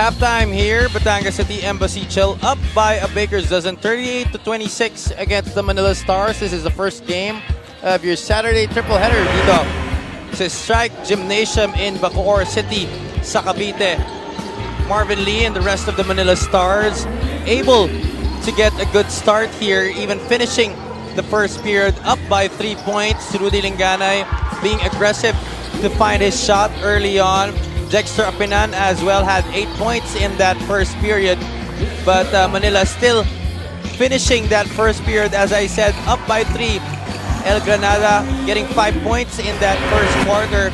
Halftime here, Batangas City Embassy Chill up by a baker's dozen, 38-26 against the Manila Stars. This is the first game of your Saturday tripleheader dito sa Strike Gymnasium in Bacoor City sa Cavite. Marvin Lee and the rest of the Manila Stars able to get a good start here, even finishing the first period up by 3 points. Rudy Linganay being aggressive to find his shot early on. Dexter Apinan as well had 8 points in that first period. But Manila still finishing that first period, as I said, up by 3. El Granada getting 5 points in that first quarter.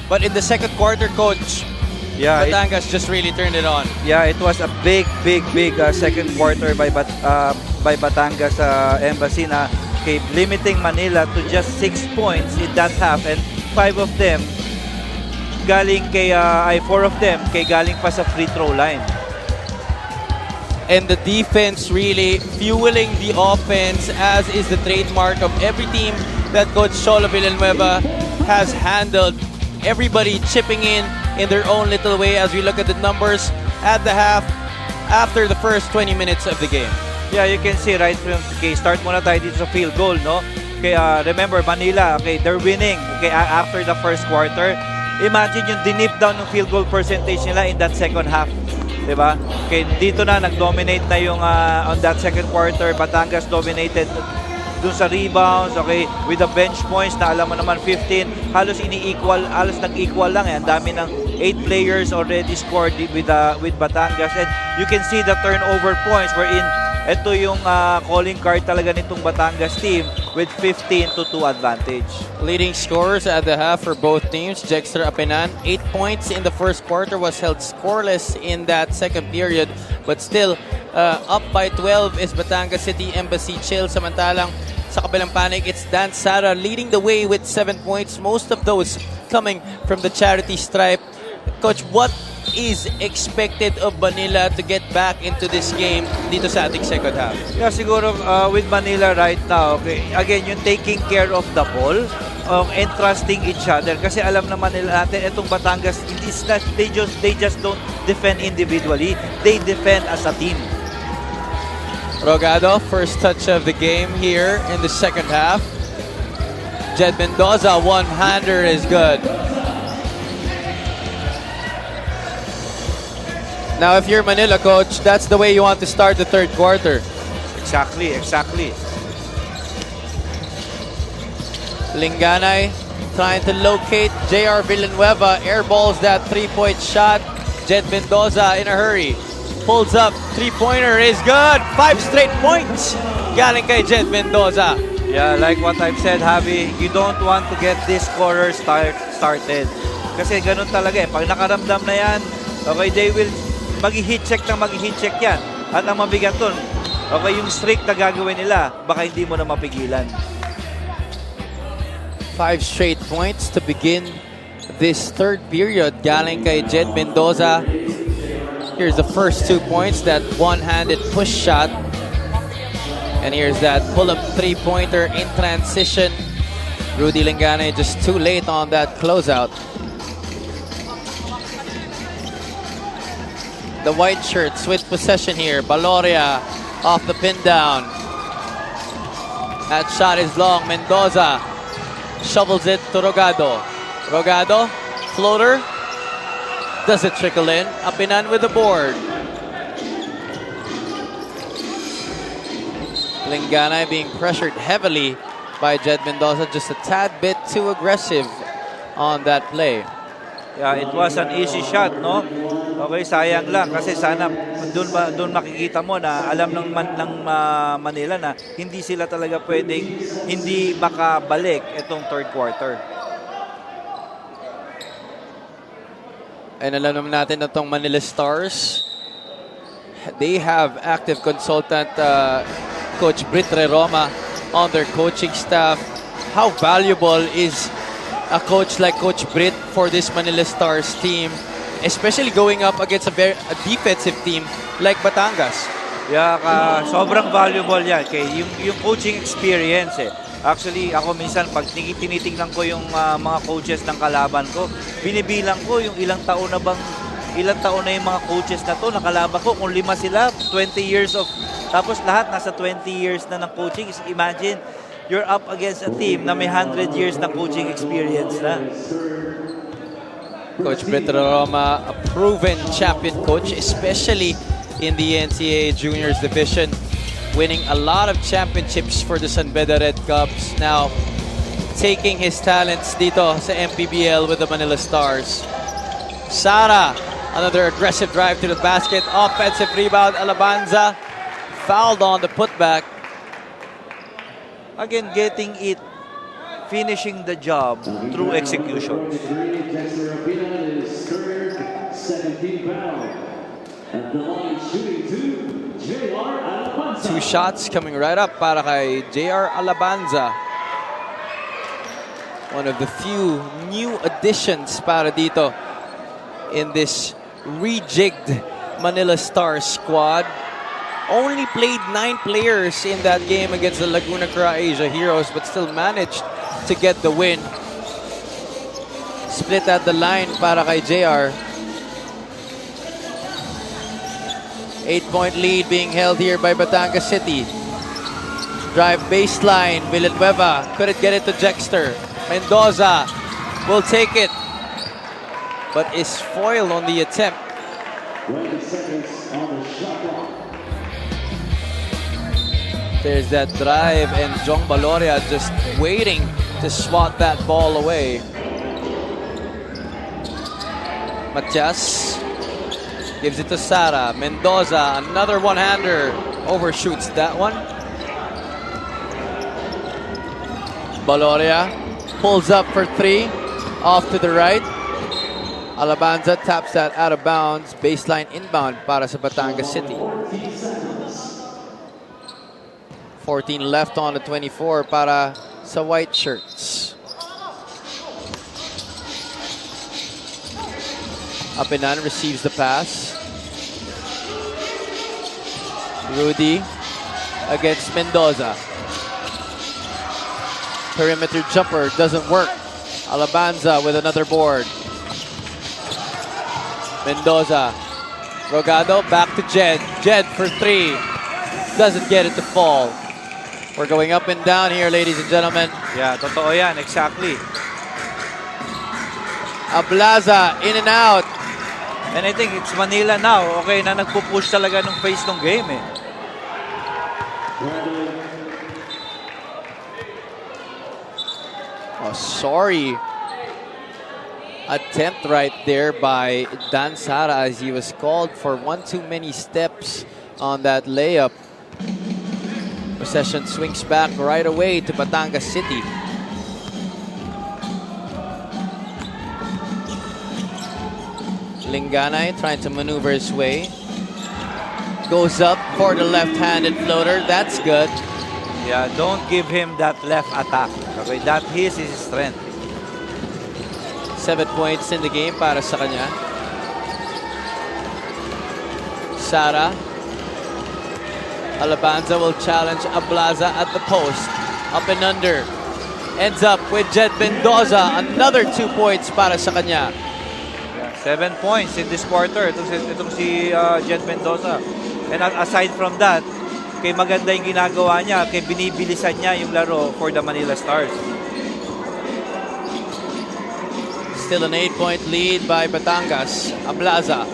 But in the second quarter, Coach, Batangas just really turned it on. Yeah, it was a big second quarter by Batangas Embassy na limiting Manila to just 6 points in that half, and 5 of them galing kay 4 of them galing pa sa free throw line. And the defense really fueling the offense, as is the trademark of every team that Coach Cholo Villanueva has handled. Everybody chipping in their own little way as we look at the numbers at the half after the first 20 minutes of the game. Yeah, you can see right from start muna tayo dito sa field goal, no? Remember, Manila, they're winning after the first quarter. Imagine yung dinip down ng field goal percentage nila in that second half. Diba? Dito na, nag-dominate na yung on that second quarter. Batangas dominated dun sa rebounds, with the bench points na alam mo naman 15, halos nag-equal lang. Ang dami ng 8 players already scored with Batangas, and you can see the turnover points wherein ito yung calling card talaga nitong Batangas team with 15-2 advantage. Leading scorers at the half for both teams. Dexter Apinan, 8 points in the first quarter, was held scoreless in that second period, but still up by 12 is Batangas City Embassy Chill. Samantalang sa kabilang panig, it's Dan Sara leading the way with 7 points, most of those coming from the charity stripe. Coach, what is expected of Manila to get back into this game dito sa ating second half? Yeah, siguro with Manila right now, again, yung taking care of the ball, and trusting each other. Kasi alam naman nila natin, itong Batangas, they just don't defend individually. They defend as a team. Rogado, first touch of the game here in the second half. Jed Mendoza, one-hander is good. Now, if you're Manila, Coach, that's the way you want to start the third quarter. Exactly. Linganay trying to locate JR Villanueva. Airballs that three-point shot. Jed Mendoza in a hurry. Pulls up. Three-pointer is good. 5 straight points. Galing kay Jed Mendoza. Yeah, like what I've said, Javi, you don't want to get this quarter started. Kasi ganun talaga eh. Pag nakaramdam na yan, they will mag-hit check yan. At ang mabigat dun, yung streak na gagawin nila, baka hindi mo na mapigilan. 5 straight points to begin this third period. Galing kay Jed Mendoza. Here's the first 2 points, that one-handed push shot. And here's that pull-up three-pointer in transition. Rudy Linganay just too late on that closeout. The white shirts with possession here. Baloria off the pin down. That shot is long. Mendoza shovels it to Rogado. Rogado, floater. Does it trickle in? Apinan with the board. Linganay being pressured heavily by Jed Mendoza. Just a tad bit too aggressive on that play. Yeah, it was an easy shot, no? Sayang lang kasi sana doon makikita mo na alam ng Manila na hindi sila talaga pwedeng hindi makabalik itong third quarter. And alam naman natin na itong Manila Stars, they have active consultant Coach Brit Roma on their coaching staff. How valuable is a coach like Coach Brit for this Manila Stars team, especially going up against a defensive team like Batangas? Yeah, sobrang valuable yan. Yung coaching experience eh. Actually, ako minsan pag tinitingnan ko yung mga coaches ng kalaban ko, binibilang ko yung ilang taon na yung mga coaches na to, nakalaban ko. Kung 5 sila, 20 years of, tapos lahat nasa 20 years na ng coaching. Imagine, you're up against a team na may 100 years na coaching experience na. Coach Brit Roma, a proven champion coach, especially in the NCAA Juniors Division. winning a lot of championships for the San Beda Red Cubs. Now, taking his talents dito sa MPBL with the Manila Stars. Sara, another aggressive drive to the basket. Offensive rebound, Alabanza. Fouled on the putback. Again, getting it, finishing the job through execution. 2 shots coming right up para kay JR Alabanza. One of the few new additions para dito in this rejigged Manila Stars squad. Only played 9 players in that game against the Laguna Croatia Heroes, but still managed to get the win. Split at the line para kay JR. 8-point lead being held here by Batangas City. Drive baseline, Villanueva couldn't get it to Jexter. Mendoza will take it, but is foiled on the attempt. 20 seconds on the shot clock. There's that drive, and Jong Baloria just waiting to swat that ball away. Matias gives it to Sara. Mendoza, another one-hander, overshoots that one. Baloria pulls up for 3, off to the right. Alabanza taps that out of bounds. Baseline inbound para sa Batangas City. 14 left on the 24 para sa white shirts. Apinan receives the pass. Rudy against Mendoza. Perimeter jumper doesn't work. Alabanza with another board. Mendoza. Rogado back to Jed. Jed for 3. Doesn't get it to fall. We're going up and down here, ladies and gentlemen. Yeah, totoo yan. Exactly. Ablaza in and out. And I think it's Manila now. Okay na nagpo-push talaga ng pace ng game eh. Oh, sorry. Attempt right there by Dan Sara as he was called for one too many steps on that layup. Possession swings back right away to Batangas City. Linganay trying to maneuver his way. Goes up for the left-handed floater. That's good. Yeah, don't give him that left attack. Okay, that is his strength. 7 points in the game para sa kanya. Sara. Alabanza will challenge Ablaza at the post. Up and under. Ends up with Jed Mendoza. Another 2 points para sa kanya. 7 points in this quarter. Itong si Jed Mendoza. And aside from that, kay maganda yung ginagawa niya, kay binibilisan niya yung laro for the Manila Stars. Still an 8-point lead by Batangas. Ablaza.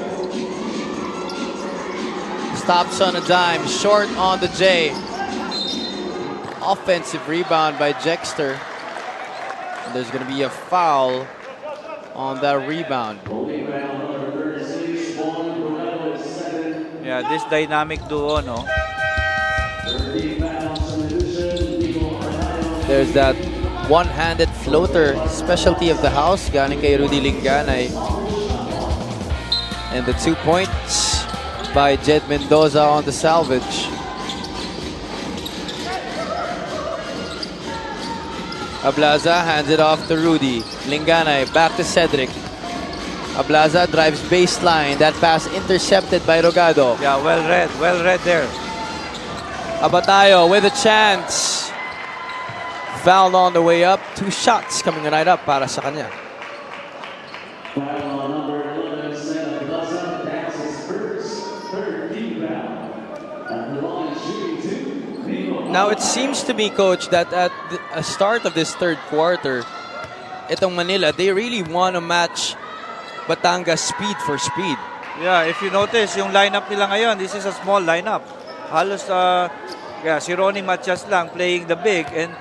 Stops on a dime. Short on the J. Offensive rebound by Jexter. And there's going to be a foul on that rebound. Yeah, this dynamic duo, no? There's that one-handed floater, specialty of the house, galing kay Rudy Linganay. And the 2 points by Jed Mendoza on the salvage. Ablaza hands it off to Rudy. Linganay back to Cedric. Ablaza drives baseline. That pass intercepted by Rogado. Yeah, well read there. Abatayo with a chance. Fouled on the way up. 2 shots coming right up para sa kanya. Now it seems to me, Coach, that at the start of this third quarter, itong Manila, they really want to match Batangas speed for speed. Yeah, if you notice, yung lineup nila ngayon, this is a small lineup. Halos Yeah, si Ronnie Matias lang playing the big and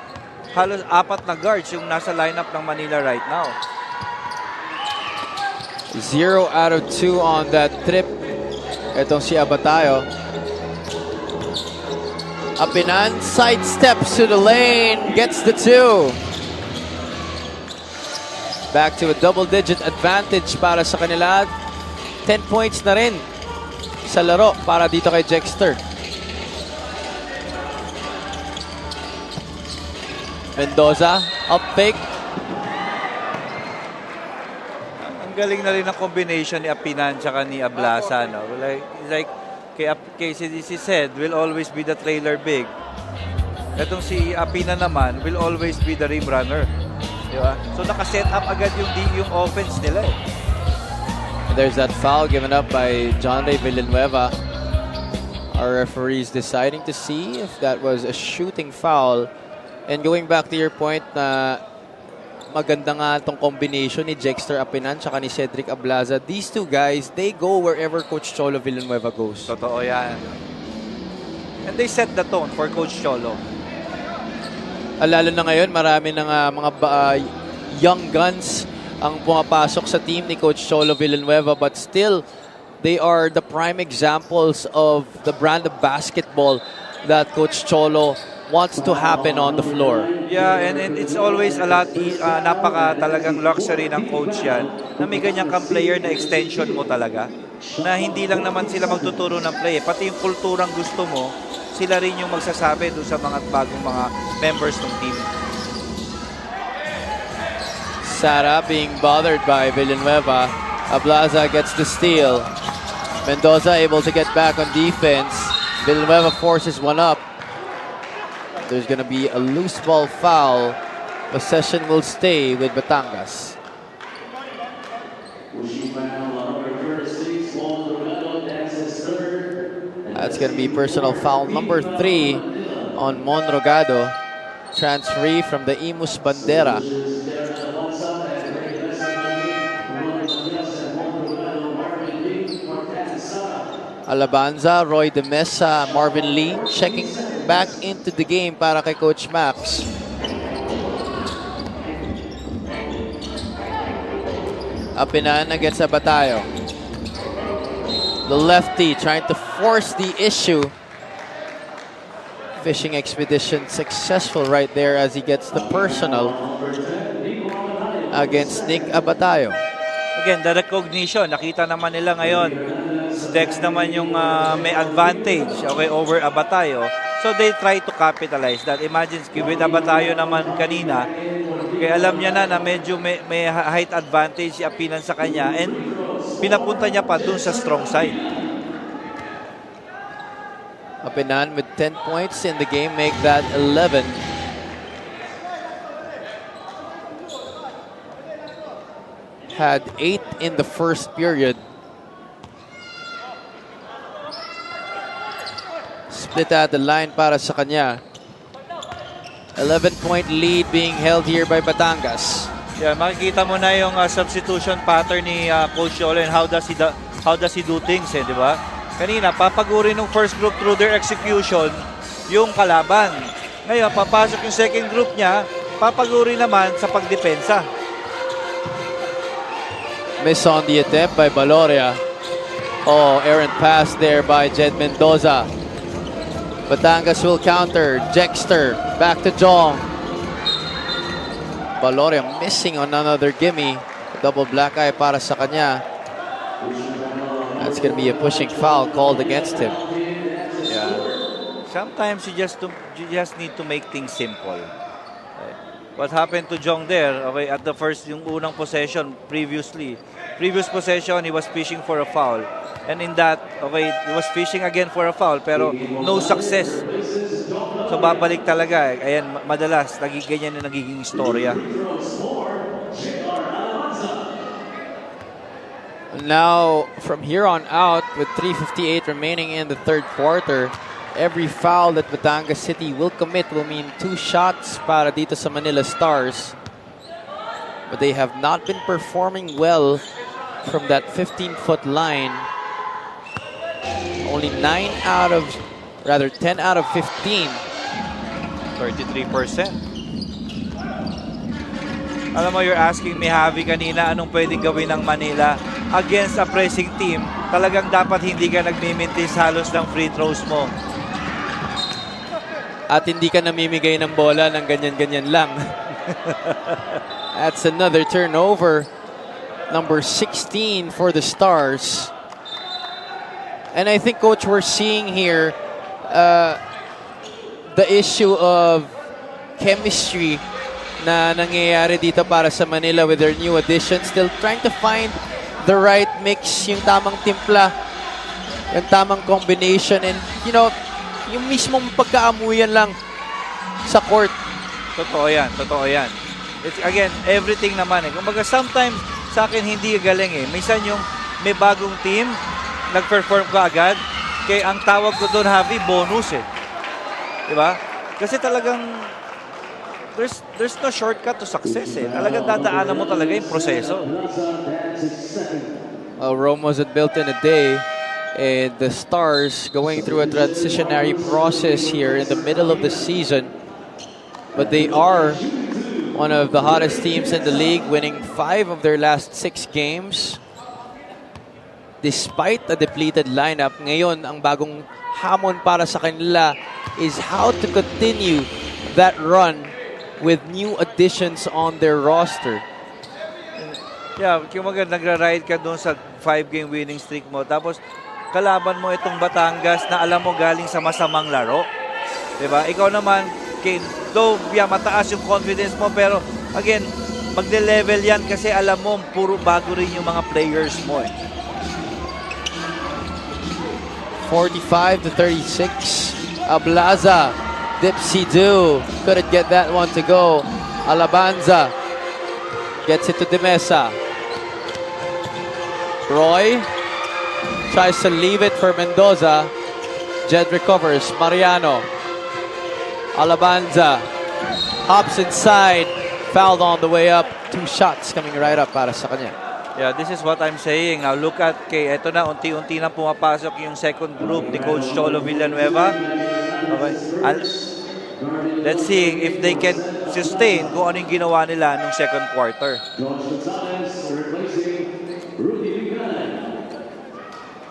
halos 4 na guards yung nasa lineup ng Manila right now. 0 out of 2 on that trip. Itong si Abatayo. Apinan sidesteps to the lane, gets the 2. Back to a double-digit advantage para sa kanila. 10 points na rin sa laro para dito kay Jexter. Mendoza, up fake. Ang galing na rin ang combination ni Apinan tsaka ni Ablasa. No? Like kay CDC said, will always be the trailer big. Itong si Apinan naman will always be the rim runner. Diba? So naka-set up agad yung offense nila eh. There's that foul given up by Cholo Villanueva. Our referees deciding to see if that was a shooting foul. And going back to your point na maganda nga itong combination ni Jexter Apinan tsaka ni Cedric Ablaza. These two guys, they go wherever Coach Cholo Villanueva goes. Totoo yan. And they set the tone for Coach Cholo. Lalo na ngayon, marami ng mga young guns ang pumapasok sa team ni Coach Cholo Villanueva, but still, they are the prime examples of the brand of basketball that Coach Cholo wants to happen on the floor. Yeah, and it's always a lot, napaka talagang luxury ng coach yan, na may ganyan kang player na extension mo talaga, na hindi lang naman sila magtuturo ng play, pati yung kulturang gusto mo, sila rin yung magsasabi doon sa mga bagong mga members ng team. Sara being bothered by Villanueva. Ablaza gets the steal. Mendoza able to get back on defense. Villanueva forces one up. There's going to be a loose ball foul. Possession will stay with Batangas. That's going to be personal foul number 3 on Monrogado. Transferee from the Imus Bandera. Alabanza, Roy De Mesa, Marvin Lee checking back into the game para kay Coach Max. Apinan against Abatayo. The lefty trying to force the issue. Fishing expedition successful right there as he gets the personal against Nick Abatayo. Again, the recognition. Nakita naman nila ngayon. Dex naman yung may advantage over Abatayo. So they try to capitalize that. Imagine, with Abatayo naman kanina, kaya alam niya na medyo may height advantage si Apinan sa kanya and pinapunta niya pa dun sa strong side. Apinan with 10 points in the game, make that 11. Had 8 in the first period. Split out the line para sa kanya. 11-point lead being held here by Batangas. Yeah, makikita mo na yung substitution pattern ni Coach Cholo and how does he do things, di ba? Kanina, papaguri ng first group through their execution yung kalaban. Ngayon, papasok yung second group niya, papaguri naman sa pagdepensa. Miss on the attempt by Baloria. Oh, errant pass there by Jed Mendoza. Batangas will counter. Jexter back to Jong. Baloria missing on another gimme. Double black eye para sa kanya. That's going to be a pushing foul called against him. Yeah. Sometimes you just need to make things simple. What happened to Jong there? Okay, at the yung unang possession previous possession, he was fishing for a foul. And in that, okay, he was fishing again for a foul pero no success. So babalik talaga. Ayan, madalas ganyan na nagiging istorya. Now, from here on out, with 3:58 remaining in the third quarter, every foul that Batangas City will commit will mean 2 shots para dito sa Manila Stars. But they have not been performing well from that 15-foot line. Only 9 out of Rather, 10 out of 15. 33%. Alam mo, you're asking me, Javi, kanina, anong pwedeng gawin ng Manila against a pressing team? Talagang dapat hindi ka nagmimintis halos ng free throws mo. At hindi ka namimigay ng bola ng ganyan-ganyan lang. That's another turnover. Number 16 for the Stars. And I think, Coach, we're seeing here the issue of chemistry na nangyayari dito para sa Manila with their new addition. Still trying to find the right mix, yung tamang timpla, yung tamang combination, and you know, yung mismong pagkaamuyan lang sa court. Totoo yan, totoo yan. It's, again, everything naman eh. Kumbaga, sometimes sa akin hindi galing eh. Minsan yung may bagong team, nag-perform ka agad, kaya ang tawag ko doon, Javi, bonus eh. Diba? Kasi talagang there's no shortcut to success eh. Talagang dadaanan mo talaga yung proseso. Well, Rome wasn't built in a day, and the Stars going through a transitionary process here in the middle of the season. But they are one of the hottest teams in the league, winning 5 of their last 6 games. Despite a depleted lineup, ngayon ang bagong hamon para sa kanila is how to continue that run with new additions on their roster. Yeah, kung nagra-ride ka doon sa 5-game winning streak mo, tapos kalaban mo itong Batangas na alam mo galing sa masamang laro. Diba? Ikaw naman, though mataas yung confidence mo, pero again, magle-level yan kasi alam mo, puro bago rin yung mga players mo eh. 45-36. Ablaza, Dipsy-Do couldn't get that one to go. Alabanza gets it to De Mesa. Roy tries to leave it for Mendoza. Jed recovers. Mariano. Alabanza hops inside. Fouled on the way up. 2 shots coming right up para sa kanya. Yeah, this is what I'm saying. Now look at eto na, unti-unti na pumapasok yung second group ni Coach Cholo Villanueva. Okay. Let's see if they can sustain kung ano yung ginawa nila nung second quarter.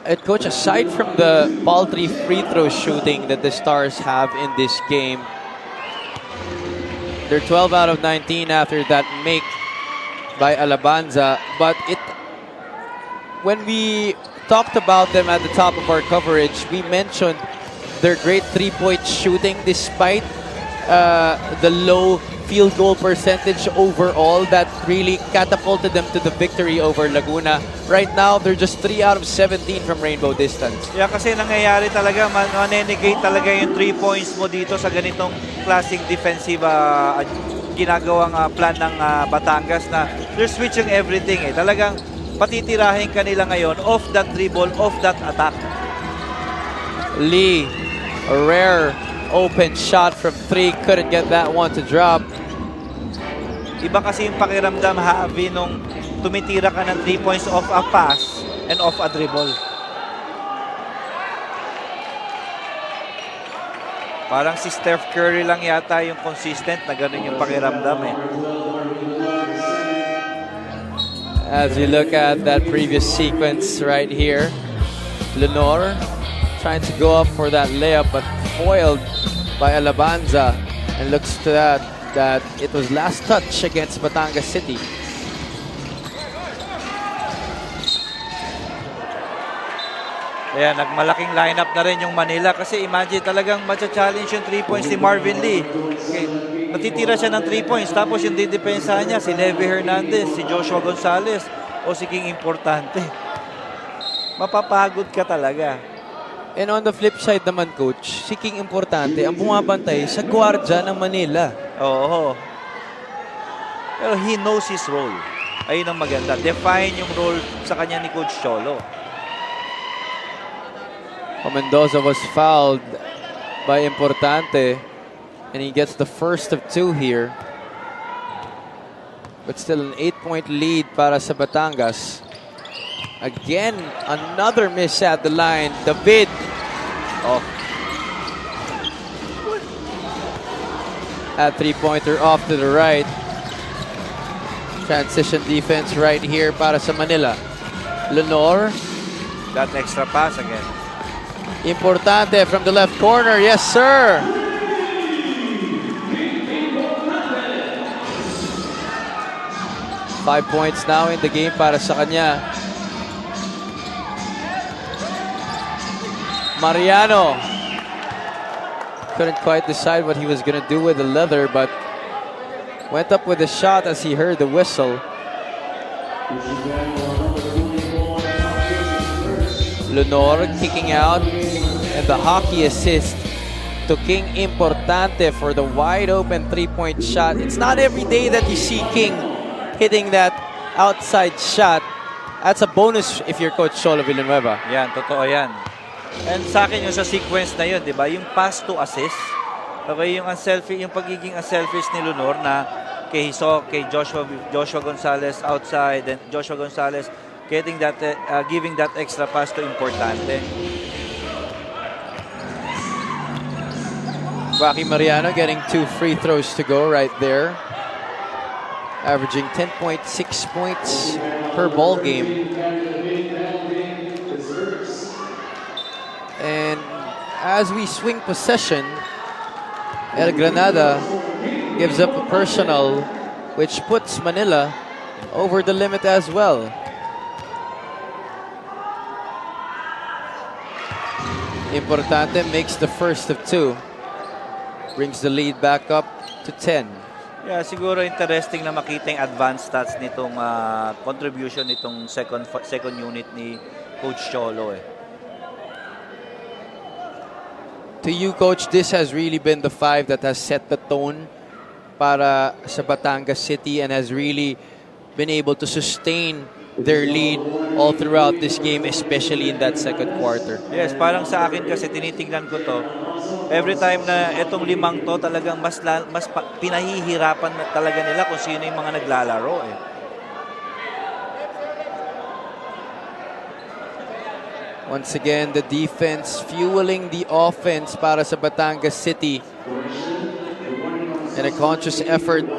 And Coach, aside from the paltry free throw shooting that the Stars have in this game, they're 12 out of 19 after that make by Alabanza. But when we talked about them at the top of our coverage, we mentioned their great three-point shooting despite the low field goal percentage overall that really catapulted them to the victory over Laguna. Right now, they're just 3 out of 17 from rainbow distance. Yeah, kasi nangyayari talaga, manenegate talaga yung 3 points mo dito sa ganitong klaseng defensive ginagawang plan ng Batangas na they're switching everything eh. Talagang patitirahin kanila ngayon off that dribble, off that attack. Lee, a rare open shot from 3, couldn't get that one to drop. Iba kasi yung pakiramdam, Javi, nung tumitira ka ng 3 points off a pass and off a dribble. Parang si Steph Curry lang yata yung consistent na ganun yung pakiramdam eh. As we look at that previous sequence right here, Lenore trying to go up for that layup but foiled by Alabanza, and looks to that it was last touch against Batangas City. Ayan, nagmalaking lineup na rin yung Manila kasi imagine talagang matcha-challenge yung 3 points ni Marvin Lee. Okay. Matitira siya ng 3 points tapos yung didepensa niya si Levy Hernandez, si Joshua Gonzalez o si King Importante. Mapapagod ka talaga. And on the flip side naman, Coach, si King Importante ang bumabantay sa gwardya ng Manila. Oo. Pero he knows his role. Ayun ang maganda. Define yung role sa kanya ni Coach Cholo. Mendoza was fouled by Importante, and he gets the first of 2 here. But still an 8-point lead para sa Batangas. Again, another miss at the line. David. Oh. at three-pointer off to the right. Transition defense right here para sa Manila. Lenore. That extra pass again. Importante from the left corner. Yes, sir. Five points now in the game para sa kanya. Mariano couldn't quite decide what he was going to do with the leather, but went up with a shot as he heard the whistle. Lenore kicking out, and the hockey assist to King Importante for the wide open three-point shot. It's not every day that you see King hitting that outside shot. That's a bonus if you're Coach Cholo Villanueva. Yan, totoo yan. And sa akin yung sa sequence na yun, di ba? Yung pass to assist. Okay, yung unselfish, yung pagiging unselfish ni Lenore na kay Joshua Gonzalez outside, and Joshua Gonzalez getting that, giving that extra pass to Importante. Rocky Mariano getting 2 free throws to go right there. Averaging 10.6 points per ball game. And as we swing possession, El Granada gives up a personal, which puts Manila over the limit as well. Importante makes the first of 2. Brings the lead back up to 10. Yeah, siguro interesting na makita yung advanced stats nitong contribution nitong second unit ni Coach Cholo eh. To you, Coach, this has really been the 5 that has set the tone para sa Batangas City and has really been able to sustain their lead all throughout this game, especially in that second quarter. Yes, parang sa akin kasi tinitingnan ko to. Every time na itong 5 to, talagang mas pinahihirapan na talaga nila kung sino yung mga naglalaro eh. Once again, the defense fueling the offense para sa Batangas City. And a conscious effort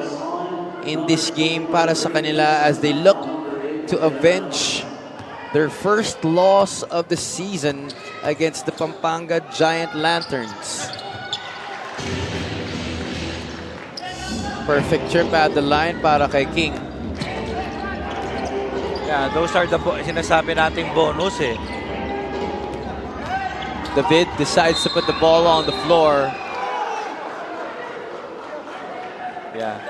in this game para sa kanila as they look to avenge their first loss of the season against the Pampanga Giant Lanterns. Perfect trip at the line para kay King. Yeah, those are the sinasabi nating bonus eh. David decides to put the ball on the floor. Yeah.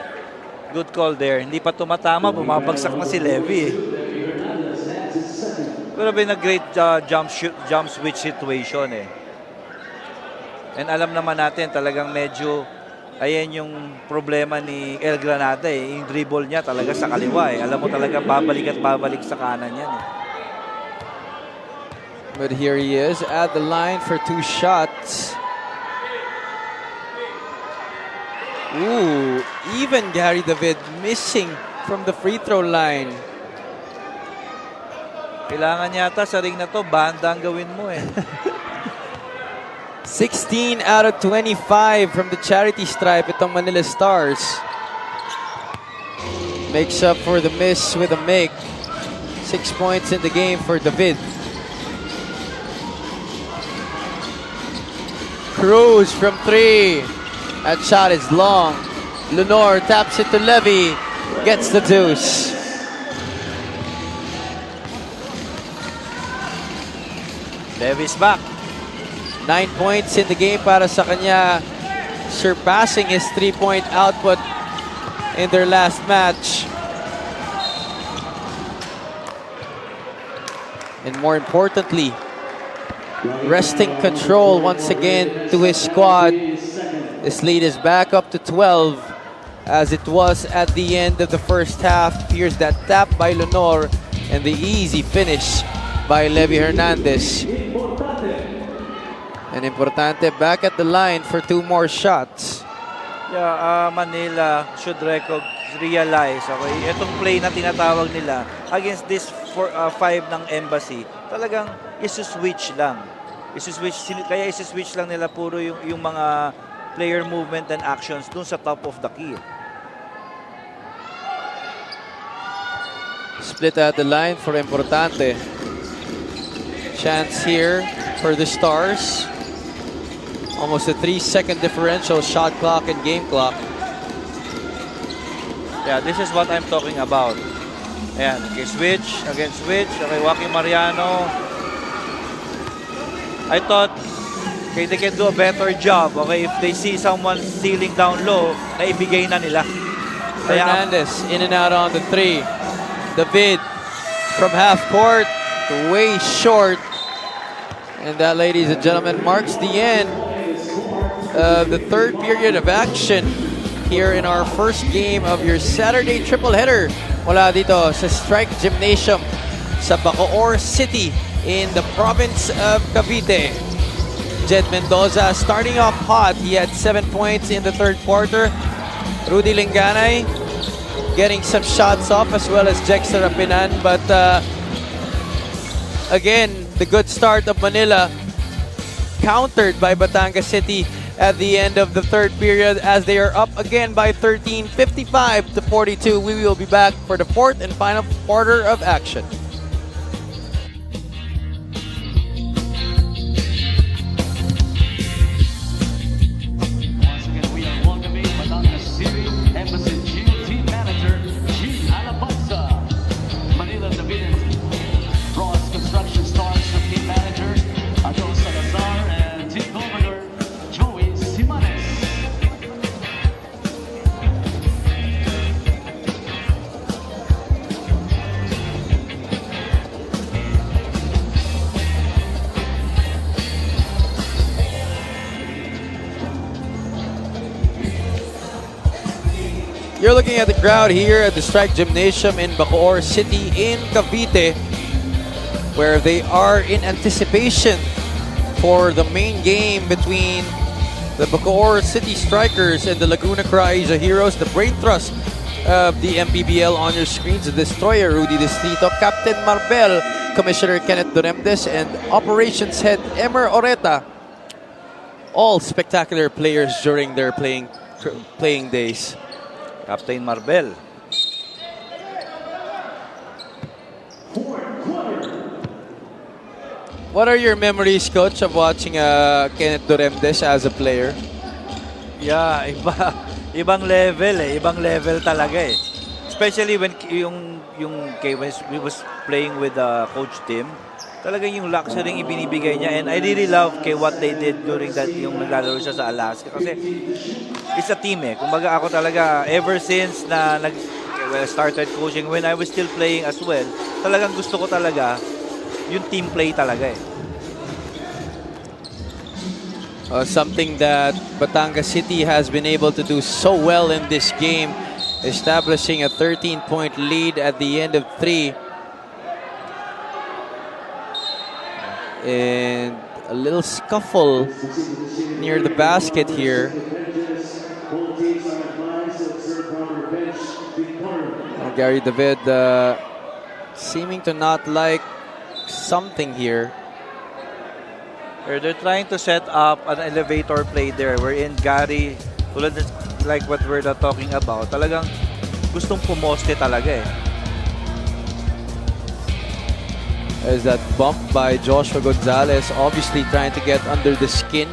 Good call there. Hindi pa tumatama, bumabagsak na si Levy eh. Pero been a great jump switch situation eh. And alam naman natin talagang medyo ayan yung problema ni El Granada eh. Yung dribble niya talaga sa kaliwa eh. Alam mo talaga babalik at babalik sa kanan yan eh. But here he is at the line for 2 shots. Ooh, even Gary David missing from the free throw line. Kailangan yata sa ring na to, banda ang gawin mo eh. 16 out of 25 from the charity stripe itong Manila Stars. Makes up for the miss with a make. 6 points in the game for David. Cruz from 3. That shot is long. Lenore taps it to Levy. Gets the deuce. Levy's back. 9 points in the game para sa kanya. Surpassing his 3-point output in their last match. And more importantly, wresting control once again to his squad. This lead is back up to 12 as it was at the end of the first half. Here's that tap by Lenore and the easy finish by Levy Hernandez. And Importante back at the line for 2 more shots. Yeah, Manila should realize, okay, itong play na tinatawag nila against this 5 ng Embassy, talagang isuswitch lang. Kaya isuswitch lang nila puro yung mga player movement and actions dun sa top of the key. Split at the line for Importante. Chance here for the Stars. Almost a 3-second differential, shot clock and game clock. Yeah, this is what I'm talking about. Ayan, okay, switch, against switch. Okay, Joaquin Mariano. I thought okay, they can do a better job. Okay, if they see someone stealing down low, na ibigay na nila. Kaya, Hernandez in and out on the 3. David from half court, way short. And that, ladies and gentlemen, marks the end of the third period of action here in our first game of your Saturday triple header mula dito sa Strike Gymnasium sa Bacoor City in the province of Cavite. Jed Mendoza starting off hot. He had 7 points in the third quarter. Rudy Linganay getting some shots off, as well as Jex Sarapinan. But again, the good start of Manila countered by Batangas City at the end of the third period as they are up again by 13, 55-42. We will be back for the fourth and final quarter of action. Once again, we are welcoming Batangas Embassy Chill team manager, Manila David, Roxas Construction Stars team manager, Adol Salazar, and team governor, Simanes. You're looking at the crowd here at the Strike Gymnasium in Bacoor City in Cavite, where they are in anticipation for the main game between the Bacoor City Strikers and the Laguna Croatia Heroes. The brain trust of the MPBL on your screens, the Destroyer Rudy Distrito, Captain Marbel, Commissioner Kenneth Duremdes, and Operations Head Emer Oreta. All spectacular players during their playing days. Captain Marbel. What are your memories, Coach, of watching Kenneth Duremdes as a player? Yeah, ibang level eh. Ibang level talaga eh. Especially when yung when we was playing with Coach Tim, talagang yung luxury yung ibinibigay niya. And I really love what they did during that, yung naglalaro siya sa Alaska. Kasi it's a team eh. Kumbaga ako talaga, ever since na started coaching, when I was still playing as well, talagang gusto ko talaga yung team play talaga eh. Something that Batangas City has been able to do so well in this game, establishing a 13-point lead at the end of 3. And a little scuffle near the basket here. Gary David seeming to not like something here. They're trying to set up an elevator play there wherein Gary, tulad like what we're talking about, talagang gustong pumoste talaga eh. As that bump by Joshua Gonzalez, obviously trying to get under the skin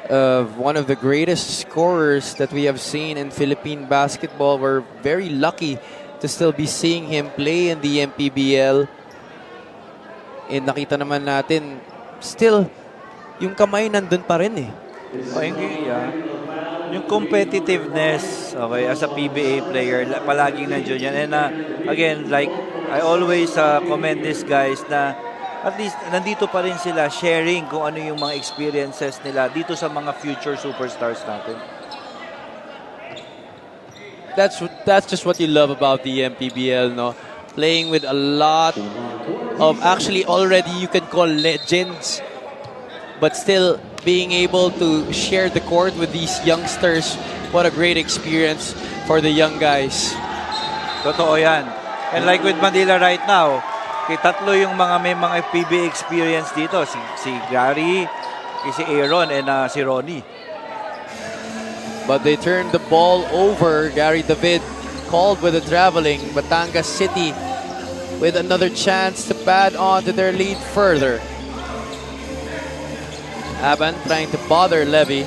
of one of the greatest scorers that we have seen in Philippine basketball. We're very lucky to still be seeing him play in the MPBL. And nakita naman natin, still, yung kamay nandun pa rin eh. Yung competitiveness, okay, as a PBA player, palaging nandiyon yan. And again, like, I always commend these guys na at least nandito pa rin sila sharing kung ano yung mga experiences nila dito sa mga future superstars natin. That's just what you love about the MPBL, no? Playing with a lot of, actually already you can call legends, but still being able to share the court with these youngsters. What a great experience for the young guys. Totoo yan. And like with Manila right now, tatlo yung may mga PBA experience dito. Si Gary, si Aaron, and si Ronnie. but they turned the ball over. Gary David called with a traveling. Batangas City with another chance to pad on to their lead further. Aban trying to bother Levy.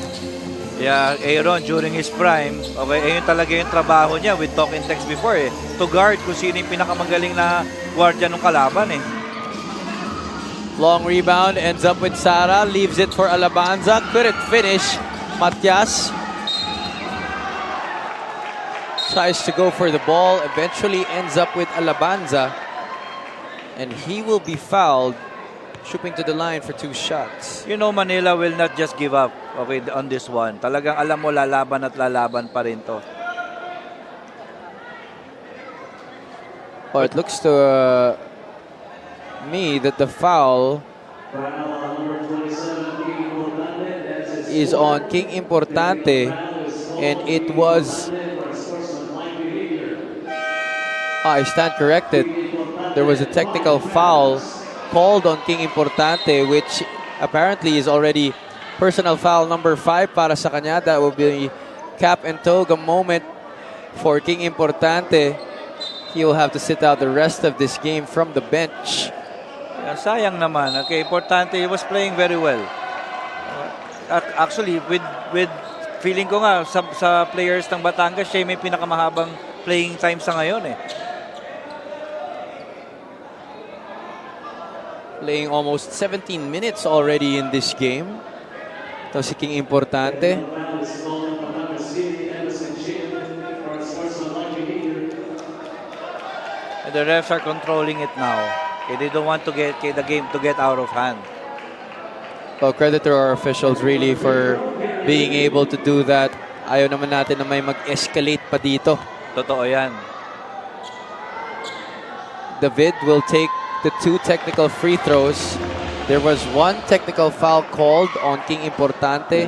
Yeah, Aaron during his prime, okay, ayun talaga yung trabaho niya with talk and text before eh. To guard kung sino yung pinakamagaling na guardia ng kalaban eh. Long rebound, ends up with Sara, leaves it for Alabanza, couldn't finish. Matias tries to go for the ball, eventually ends up with Alabanza, and he will be fouled, shooting to the line for 2 shots. You know, Manila will not just give up, okay, on this one. Talagang alam mo, lalaban at lalaban pa rin to. Oh, it looks to me that the foul is on King Importante, and it was... I stand corrected. There was a technical foul called on King Importante, which apparently is already personal foul number 5 para sa kanya. That will be cap and toga moment for King Importante. He will have to sit out the rest of this game from the bench. Sayang naman. Okay, Importante, he was playing very well. Actually, with feeling ko nga sa players ng Batangas, siya may pinakamahabang playing time sa ngayon eh. Playing almost 17 minutes already in this game. Ito si King Importante. And the refs are controlling it now. Okay, they don't want to get the game to get out of hand. Well, credit to our officials really for being able to do that. Ayaw naman natin na may mag-escalate pa dito. Totoo yan. David will take the 2 technical free throws. There was 1 technical foul called on King Importante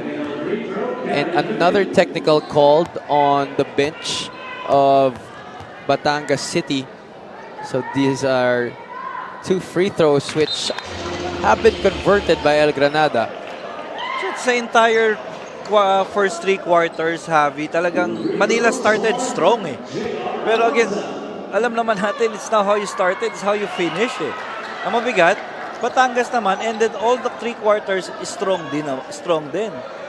and another technical called on the bench of Batangas City. So these are 2 free throws which have been converted by El Granada. Sa entire first 3 quarters, Javi, talagang Manila started strong eh. Pero again, alam naman natin, it's not how you started, it's how you finish eh. Ang mabigat, Batangas naman ended all the 3 quarters strong din.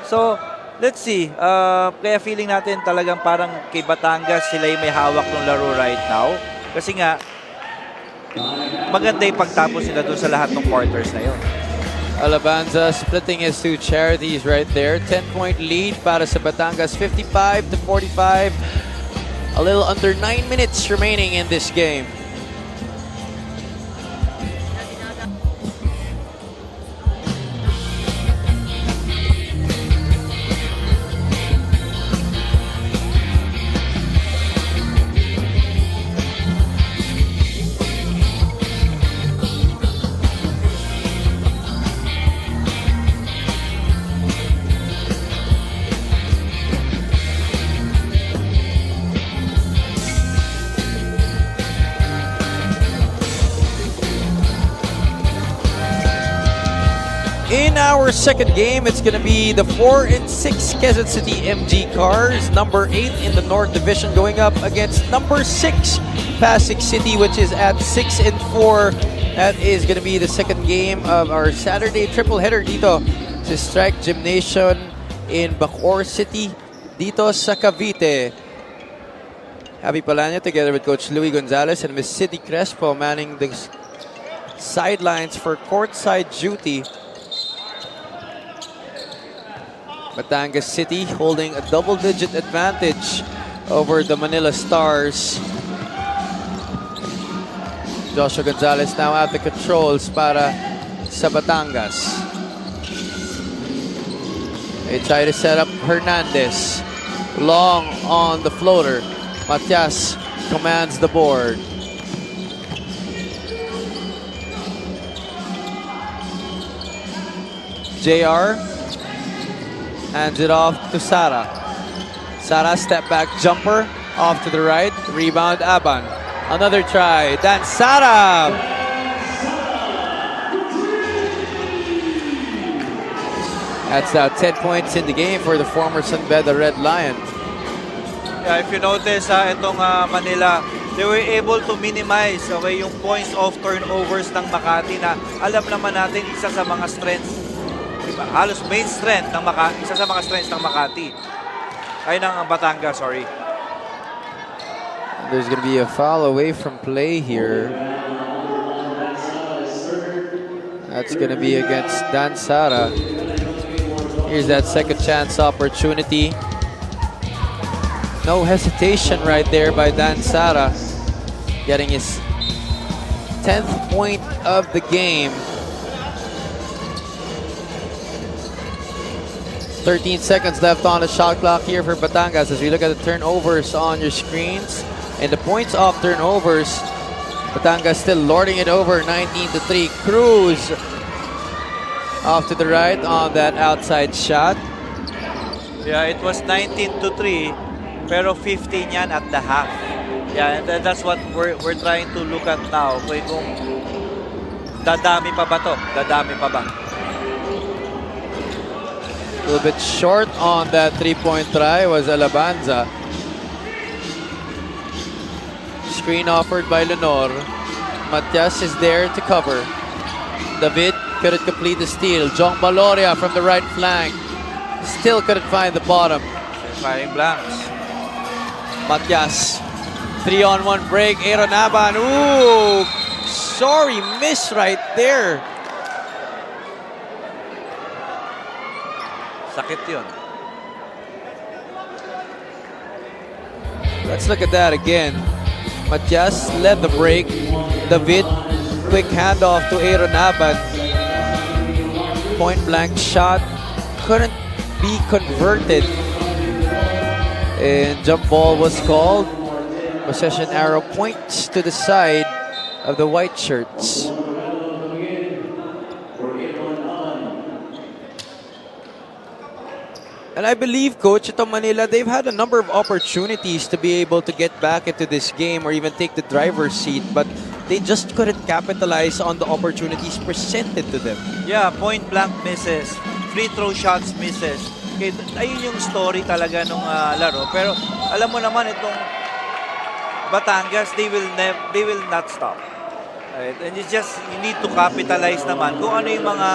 So, let's see. Kaya feeling natin talagang parang kay Batangas, sila yung may hawak ng laro right now. Kasi nga, maganda yung pagtapos nila doon sa lahat ng quarters na yun. Alabanza splitting his 2 charities right there. 10-point lead para sa Batangas, 55-45. A little under 9 minutes remaining in this game. In our second game, it's going to be the 4 and 6 Quezon City MG Cars, number 8 in the North Division, going up against number 6 Pasig City, which is at 6 and 4. That is going to be the second game of our Saturday triple header dito sa Strike Gymnasium in Bacoor City, dito sa Cavite. Javi Palanya together with Coach Louis Gonzalez and Miss Cindy Crespo manning the sidelines for courtside duty. Batangas City holding a double-digit advantage over the Manila Stars. Joshua Gonzalez now at the controls para sa Batangas. They try to set up Hernandez. Long on the floater. Matias commands the board. JR hands it off to Sara. Sara step back jumper off to the right. Rebound Aban. Another try. Dan Sara. That's 10 points in the game for the former Sunbeda Red Lion. Yeah, if you notice, itong Manila, they were able to minimize yung points of turnovers ng Makati na alam naman natin isa sa mga strengths, diba? Halos main strength ng Makati, isa sa mga strengths ng Makati. Ay ng Batangas, sorry. There's going to be a foul away from play here. That's going to be against Dan Sara. Here's that second chance opportunity. No hesitation right there by Dan Sara, getting his 10th point of the game. 13 seconds left on the shot clock here for Batangas as we look at the turnovers on your screens. And the points off turnovers, Batangas still lording it over 19-3. Cruz off to the right on that outside shot. Yeah, it was 19-3, pero 15 yan at the half. Yeah, and that's what we're trying to look at now. Kung dadami pa ba to? Dadami pa ba? A little bit short on that three-point try was Alabanza. Screen offered by Lenore. Matias is there to cover. David couldn't complete the steal. Jong Baloria from the right flank. Still couldn't find the bottom. Firing blanks. Matias. 3-on-1 break. Aaron Aban. Ooh! Sorry, miss right there. Sakit yun. Let's look at that again. Matias led the break. David, quick handoff to Aaron Aban. Point blank shot couldn't be converted. And jump ball was called. Possession arrow points to the side of the white shirts. And I believe, Coach, ito Manila, they've had a number of opportunities to be able to get back into this game or even take the driver's seat, but they just couldn't capitalize on the opportunities presented to them. Yeah, point blank misses, free throw shots misses. Okay, ayun yung story talaga nung laro. Pero alam mo naman itong Batangas, they will not stop. Right? And it's just, you need to capitalize naman kung ano yung mga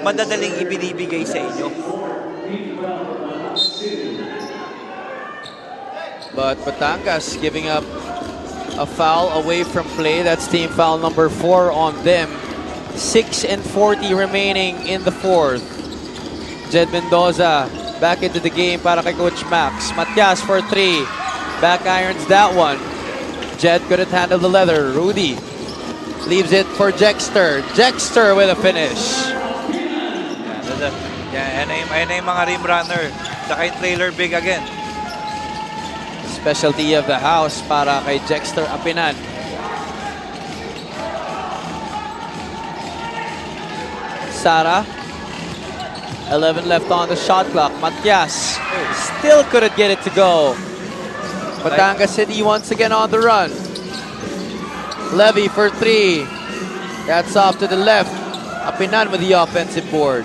madadaling ibinibigay sa inyo. But Batangas giving up a foul away from play. That's team foul number 4 on them. 6:40 remaining in the fourth. Jed Mendoza back into the game para kay Coach Max. Matias for 3. Back irons that one. Jed couldn't handle the leather. Rudy leaves it for Jexter. Jexter with a finish. Yan na yung mga rim runner. Saka yung trailer big again. Specialty of the house para kay Jexter Apinan. Sara. 11 left on the shot clock. Matias still couldn't get it to go. Batangas City once again on the run. Levy for 3. That's off to the left. Apinan with the offensive board.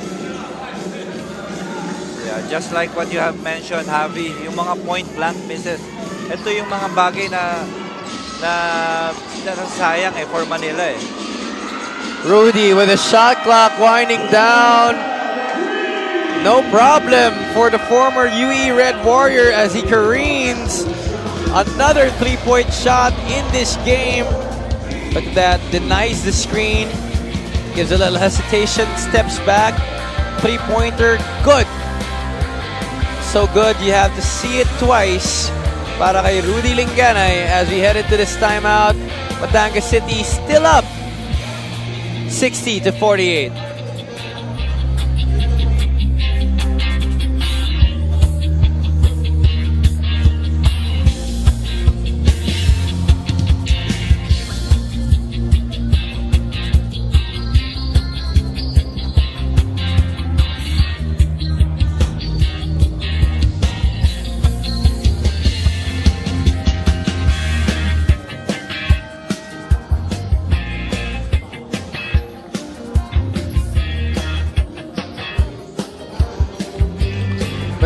Yeah, just like what you have mentioned, Javi, yung mga point blank misses. Ito yung mga bagay na nasasayang for Manila eh. Rudy with a shot clock winding down. No problem for the former UE Red Warrior as he careens. Another three-point shot in this game. But that denies the screen. Gives a little hesitation, steps back. Three-pointer, good. So good, you have to see it twice. Para kay Rudy Linganay as we head into this timeout. Batangas City still up 60-48.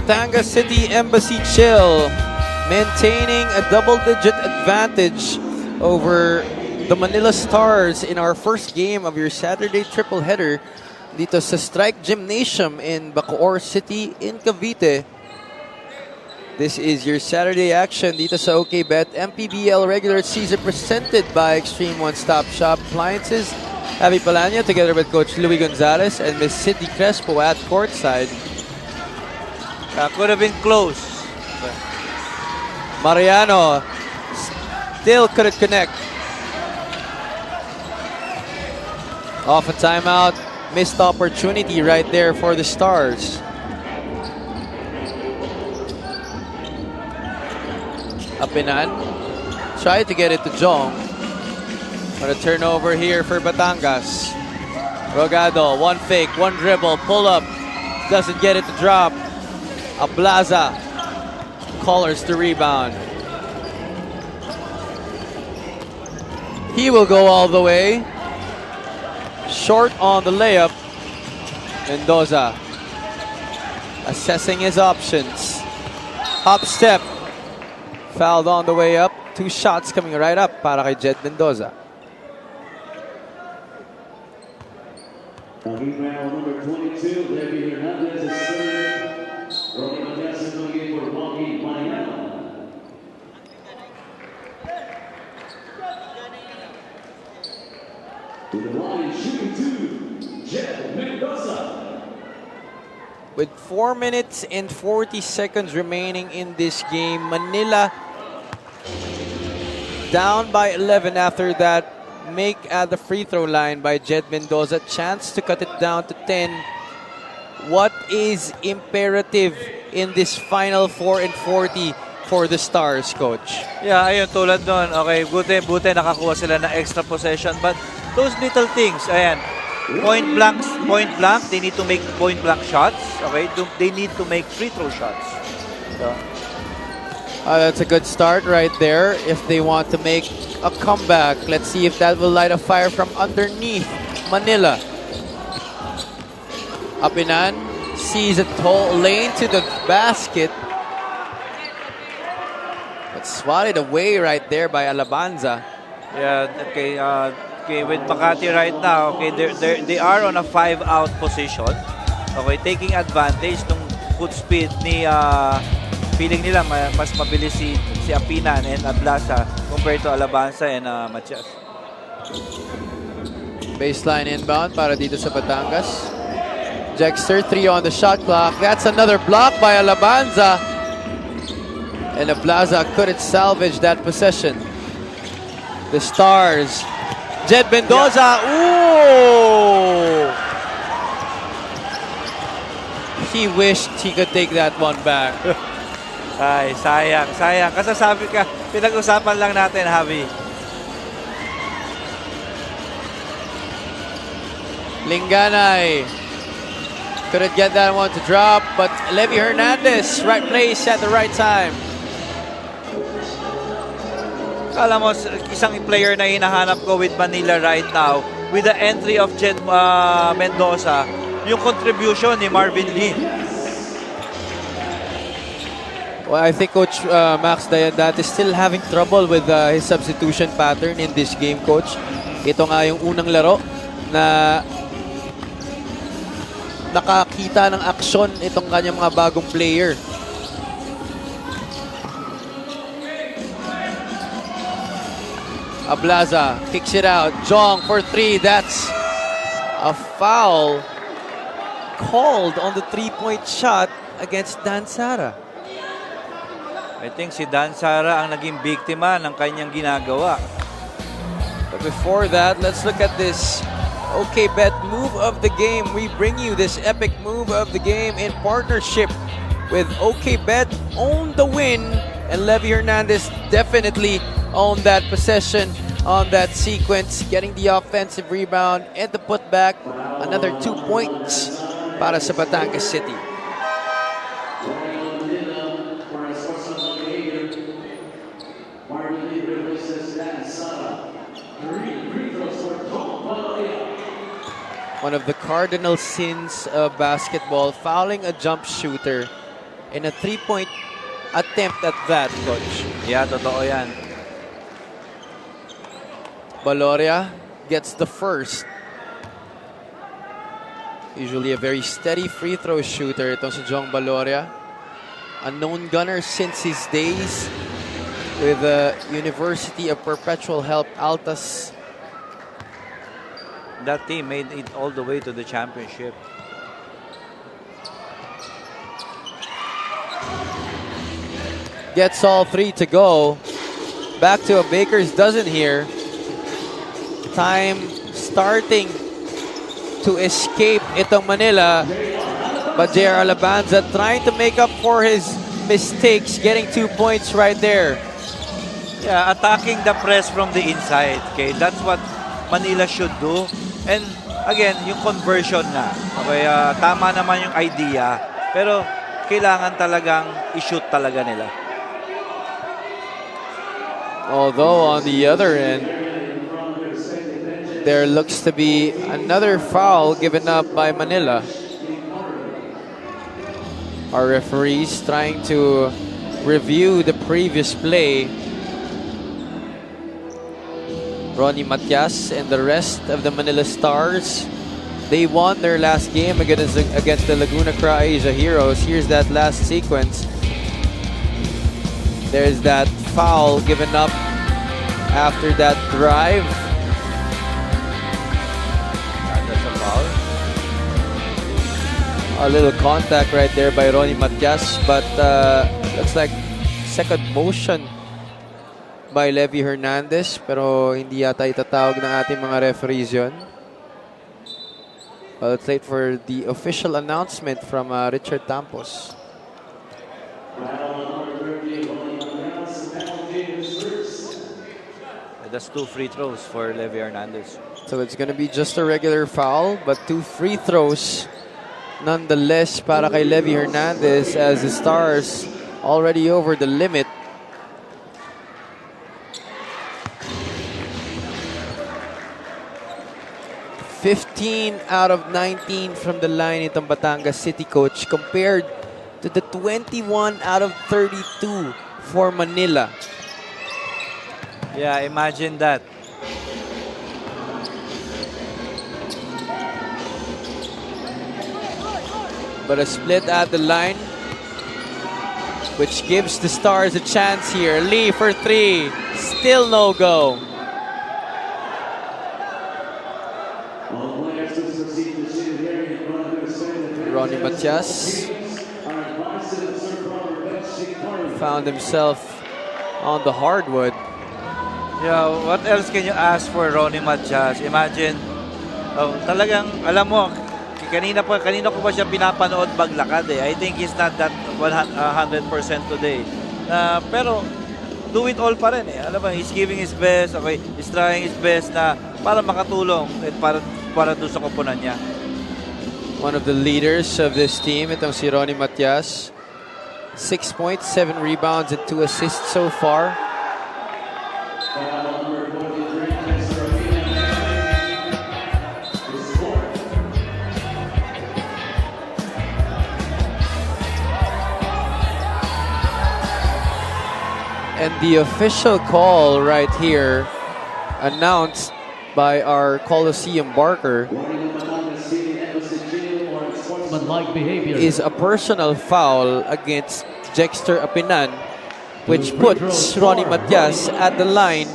Batangas City Embassy Chill maintaining a double-digit advantage over the Manila Stars in our first game of your Saturday tripleheader dito sa Strike Gymnasium in Bacoor City in Cavite. This is your Saturday action dito sa OKBet MPBL regular season presented by Extreme One Stop Shop Appliances. Javi Palanya together with Coach Louis Gonzalez and Miss Cindy Crespo at courtside. Could have been close. Mariano still couldn't connect. Off a timeout. Missed opportunity right there for the Stars. Apinan tried to get it to Jong. But a turnover here for Batangas. Rogado, one fake, one dribble, pull up. Doesn't get it to drop. Ablaza collars the rebound. He will go all the way. Short on the layup. Mendoza assessing his options. Hop step. Fouled on the way up. 2 shots coming right up para kay Jed Mendoza. Number 22, David Hernandez is third. Rolling the guest in the game for Wongi Mariano. To the line, shooting 2, Jed Mendoza. With 4 minutes and 40 seconds remaining in this game, Manila down by 11 after that make at the free throw line by Jed Mendoza. Chance to cut it down to 10. What is imperative in this final 4 and 40 for the Stars, Coach? Yeah, ayun, tulad nun. Okay, buti nakakuha sila ng extra possession. But those little things, ayan, point blank, they need to make point blank shots. Okay, they need to make free throw shots. So, that's a good start right there if they want to make a comeback. Let's see if that will light a fire from underneath Manila. Apinan sees a tall lane to the basket. But swatted away right there by Alabanza. yeah, okay, okay, with Makati right now, okay, they are on a 5-out position. Okay, taking advantage ng foot speed ni feeling nila mas mabilis si Apinan and Ablaza compared to Alabanza and Matias. Baseline inbound para dito sa Batangas. Jexter, 3 on the shot clock. That's another block by Alabanza. And Ablaza couldn't salvage that possession. The Stars. Jed Mendoza. Ooh! He wished he could take that one back. Ay, sayang. Kasasabi ka, pinag-usapan lang natin, Javi. Linganay couldn't get that one to drop, but Levi Hernandez, right place at the right time. Alam mo, isang player na hinahanap ko with Manila right now, with the entry of Jed Mendoza, yung contribution ni Marvin Lee. Well, I think Coach Max Dayandat is still having trouble with his substitution pattern in this game, Coach. Ito nga yung unang laro na nakakita ng aksyon itong kanyang mga bagong player. Ablaza kicks it out. Jong for 3. That's a foul called on the 3-point shot against Dan Sara. I think si Dan Sara ang naging biktima ng kanyang ginagawa. But before that, let's look at this OKBet move of the game. We bring you this epic move of the game in partnership with OKBet. Own the win, and Levi Hernandez definitely owned that possession on that sequence, getting the offensive rebound and the putback. Another 2 points para sa Batangas City. One of the cardinal sins of basketball, fouling a jump shooter And a 3-point attempt at that, Coach. Yeah, totoo yan. Baloria gets the first. Usually a very steady free throw shooter itong si Jong Baloria. A known gunner since his days with the University of Perpetual Help Altas. That team made it all the way to the championship. Gets all three to go. Back to a baker's dozen here. Time starting to escape itong Manila. But J.R. Alabanza trying to make up for his mistakes, getting 2 points right there. Yeah, attacking the press from the inside. Okay, that's what Manila should do. And again, yung conversion na. Okay, tama naman yung idea. Pero kailangan talagang i-shoot talaga nila. Although on the other end, there looks to be another foul given up by Manila. Our referees trying to review the previous play. Ronnie Matias and the rest of the Manila Stars, they won their last game against the Laguna Croatia Heroes. Here's that last sequence. There's that foul given up after that drive. That's a foul. A little contact right there by Ronnie Matias, but looks like second motion by Levy Hernandez, pero hindi yata itatawag ng ating mga referees yun. Well, let's wait for the official announcement from Richard Tampos. That's 2 free throws for Levy Hernandez. So it's gonna be just a regular foul, but 2 free throws nonetheless para kay Levy Hernandez as the Stars already over the limit. (15 out of 19 from the line itong Batangas City, Coach, compared to the 21 out of 32 for Manila. Yeah, imagine that. But a split at the line, which gives the Stars a chance here. Lee for 3, still no go. Ronnie Matias found himself on the hardwood. Yeah, what else can you ask for Ronnie Matias? Imagine, talagang, alam mo, kanina ko pa siya pinapanood maglakad eh. I think he's not that 100% today. Pero, do it all pa rin eh. Alam mo, he's giving his best, okay, he's trying his best na para makatulong at para doon sa koponan niya. One of the leaders of this team, itong si Ronnie Matias. 6 points, 7 rebounds, and 2 assists so far. And the official call right here, announced by our Coliseum barker, is a personal foul against Jexter Apinan, which puts Ronnie Matias at the line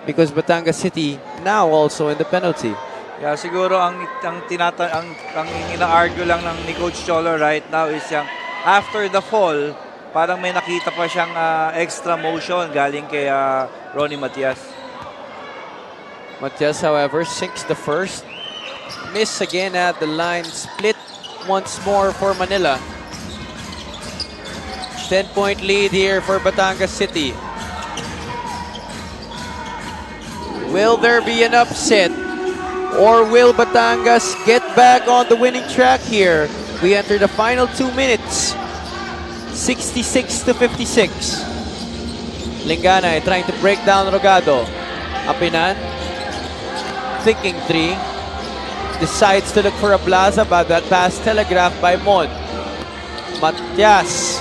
because Batangas City now also in the penalty. Yeah, siguro ang ina-argue lang ng ni Coach Cholo right now is yung after the fall, parang may nakita pa siyang extra motion galing kay Ronnie Matias. Matias, however, sinks the first. Miss again at the line. Split once more for Manila. 10-point lead here for Batangas City. Will there be an upset? Or will Batangas get back on the winning track here? We enter the final 2 minutes. 66-56. Lingana trying to break down Rogado. Apinan, thinking 3. Decides to look for a plaza, but that pass telegraphed by Mon. Matias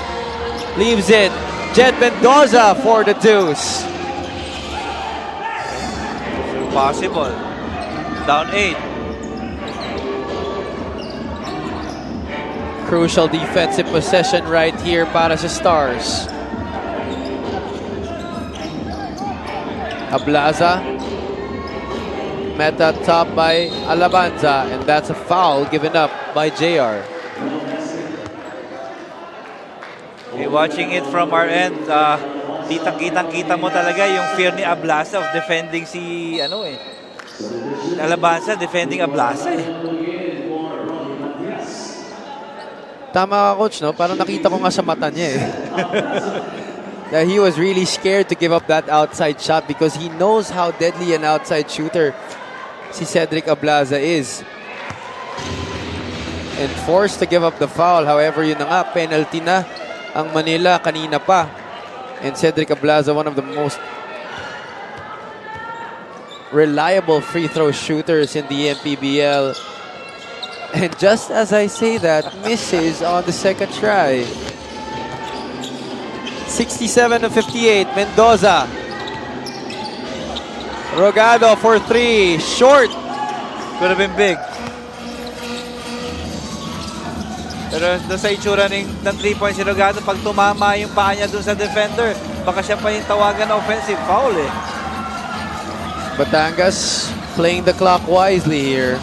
leaves it. Jed Mendoza for the deuce. Possible. Down 8. Crucial defensive possession right here para sa Stars. Ablaza met that top by Alabanza, and that's a foul given up by JR. Okay, watching it from our end, kitang-kita mo talaga yung fear ni Ablaza of defending si Alabanza, defending Ablaza eh. Tama ka, Coach, no? Parang nakita ko nga sa mata niya eh. That he was really scared to give up that outside shot because he knows how deadly an outside shooter si Cedric Ablaza is. And forced to give up the foul. However, yun na nga, penalty na ang Manila kanina pa. And Cedric Ablaza, one of the most reliable free throw shooters in the MPBL. And just as I say that, misses on the second try. 67-58, Mendoza. Rogado for 3, short. Could have been big. Pero doon sa itsura ng 3 points si Rogado, pag tumama yung paa niya doon sa defender, baka siya pa yung tawagan na offensive foul eh. Batangas playing the clock wisely here.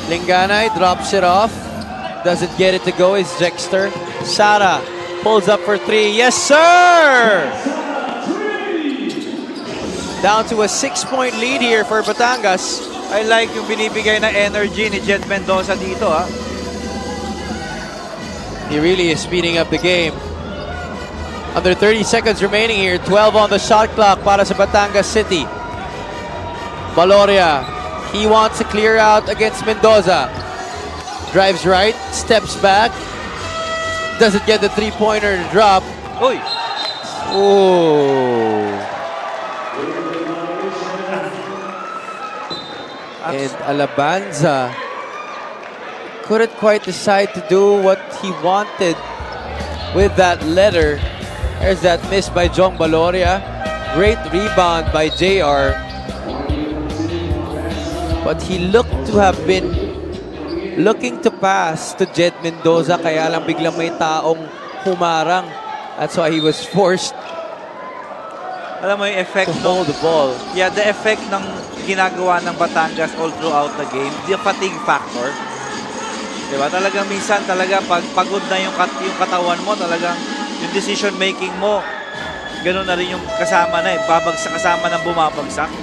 Linganay drops it off. Doesn't get it to go is Jexter. Sara pulls up for 3. Yes, sir! Down to a 6-point lead here for Batangas. I like yung binibigay na energy ni Jed Mendoza dito ha. He really is speeding up the game. Under 30 seconds remaining here. 12 on the shot clock para sa Batangas City. Valoria. He wants to clear out against Mendoza. Drives right, steps back. Doesn't get the three-pointer to drop. Uy! Ooh. And Alabanza couldn't quite decide to do what he wanted with that letter. There's that miss by Jong Valoria. Great rebound by JR. But he looked to have been looking to pass to Jed Mendoza, kaya lang biglang may taong humarang. That's why he was forced Alam mo yung effect to hold the ball. Yeah, the effect ng ginagawa ng Batangas all throughout the game, the fatigue factor. Diba? Talagang minsan talaga pag pagod na yung katawan mo, talagang yung decision making mo, ganoon na rin yung kasama na eh. Babagsak kasama ng bumabagsak.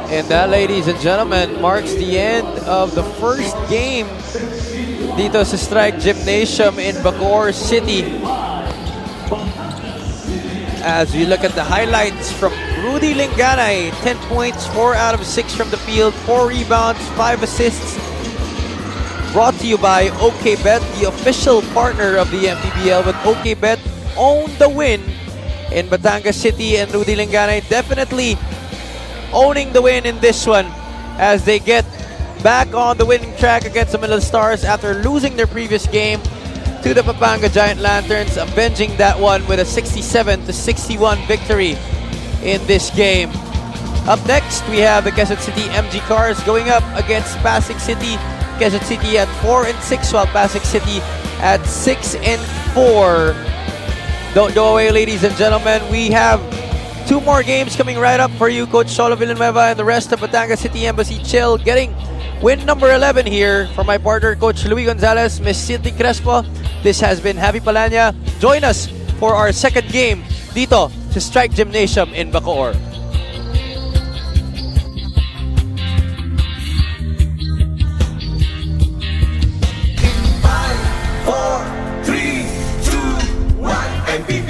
And that, ladies and gentlemen, marks the end of the first game dito sa Strike Gymnasium in Bacoor City. As we look at the highlights from Rudy Linganay, 10 points, 4 out of 6 from the field, 4 rebounds, 5 assists. Brought to you by OKBet, the official partner of the MPBL, with OKBet own the win in Batangas City, and Rudy Linganay definitely owning the win in this one as they get back on the winning track against the Manila Stars after losing their previous game to the Pampanga Giant Lanterns, avenging that one with a 67-61 victory in this game. Up next, we have the Quezon City MG Cars going up against Pasig City. Quezon City at 4-6, while Pasig City at 6-4. Don't go away, ladies and gentlemen. We have 2 more games coming right up for you. Coach Cholo Villanueva and the rest of Batangas City Embassy Chill getting win number 11 here. For my partner, Coach Luis Gonzalez, Miss Cindy Crespo, this has been Javi Palanya. Join us for our second game dito sa Strike Gymnasium in Bacoor. In 5, 4, 3, 2, 1, MPBL.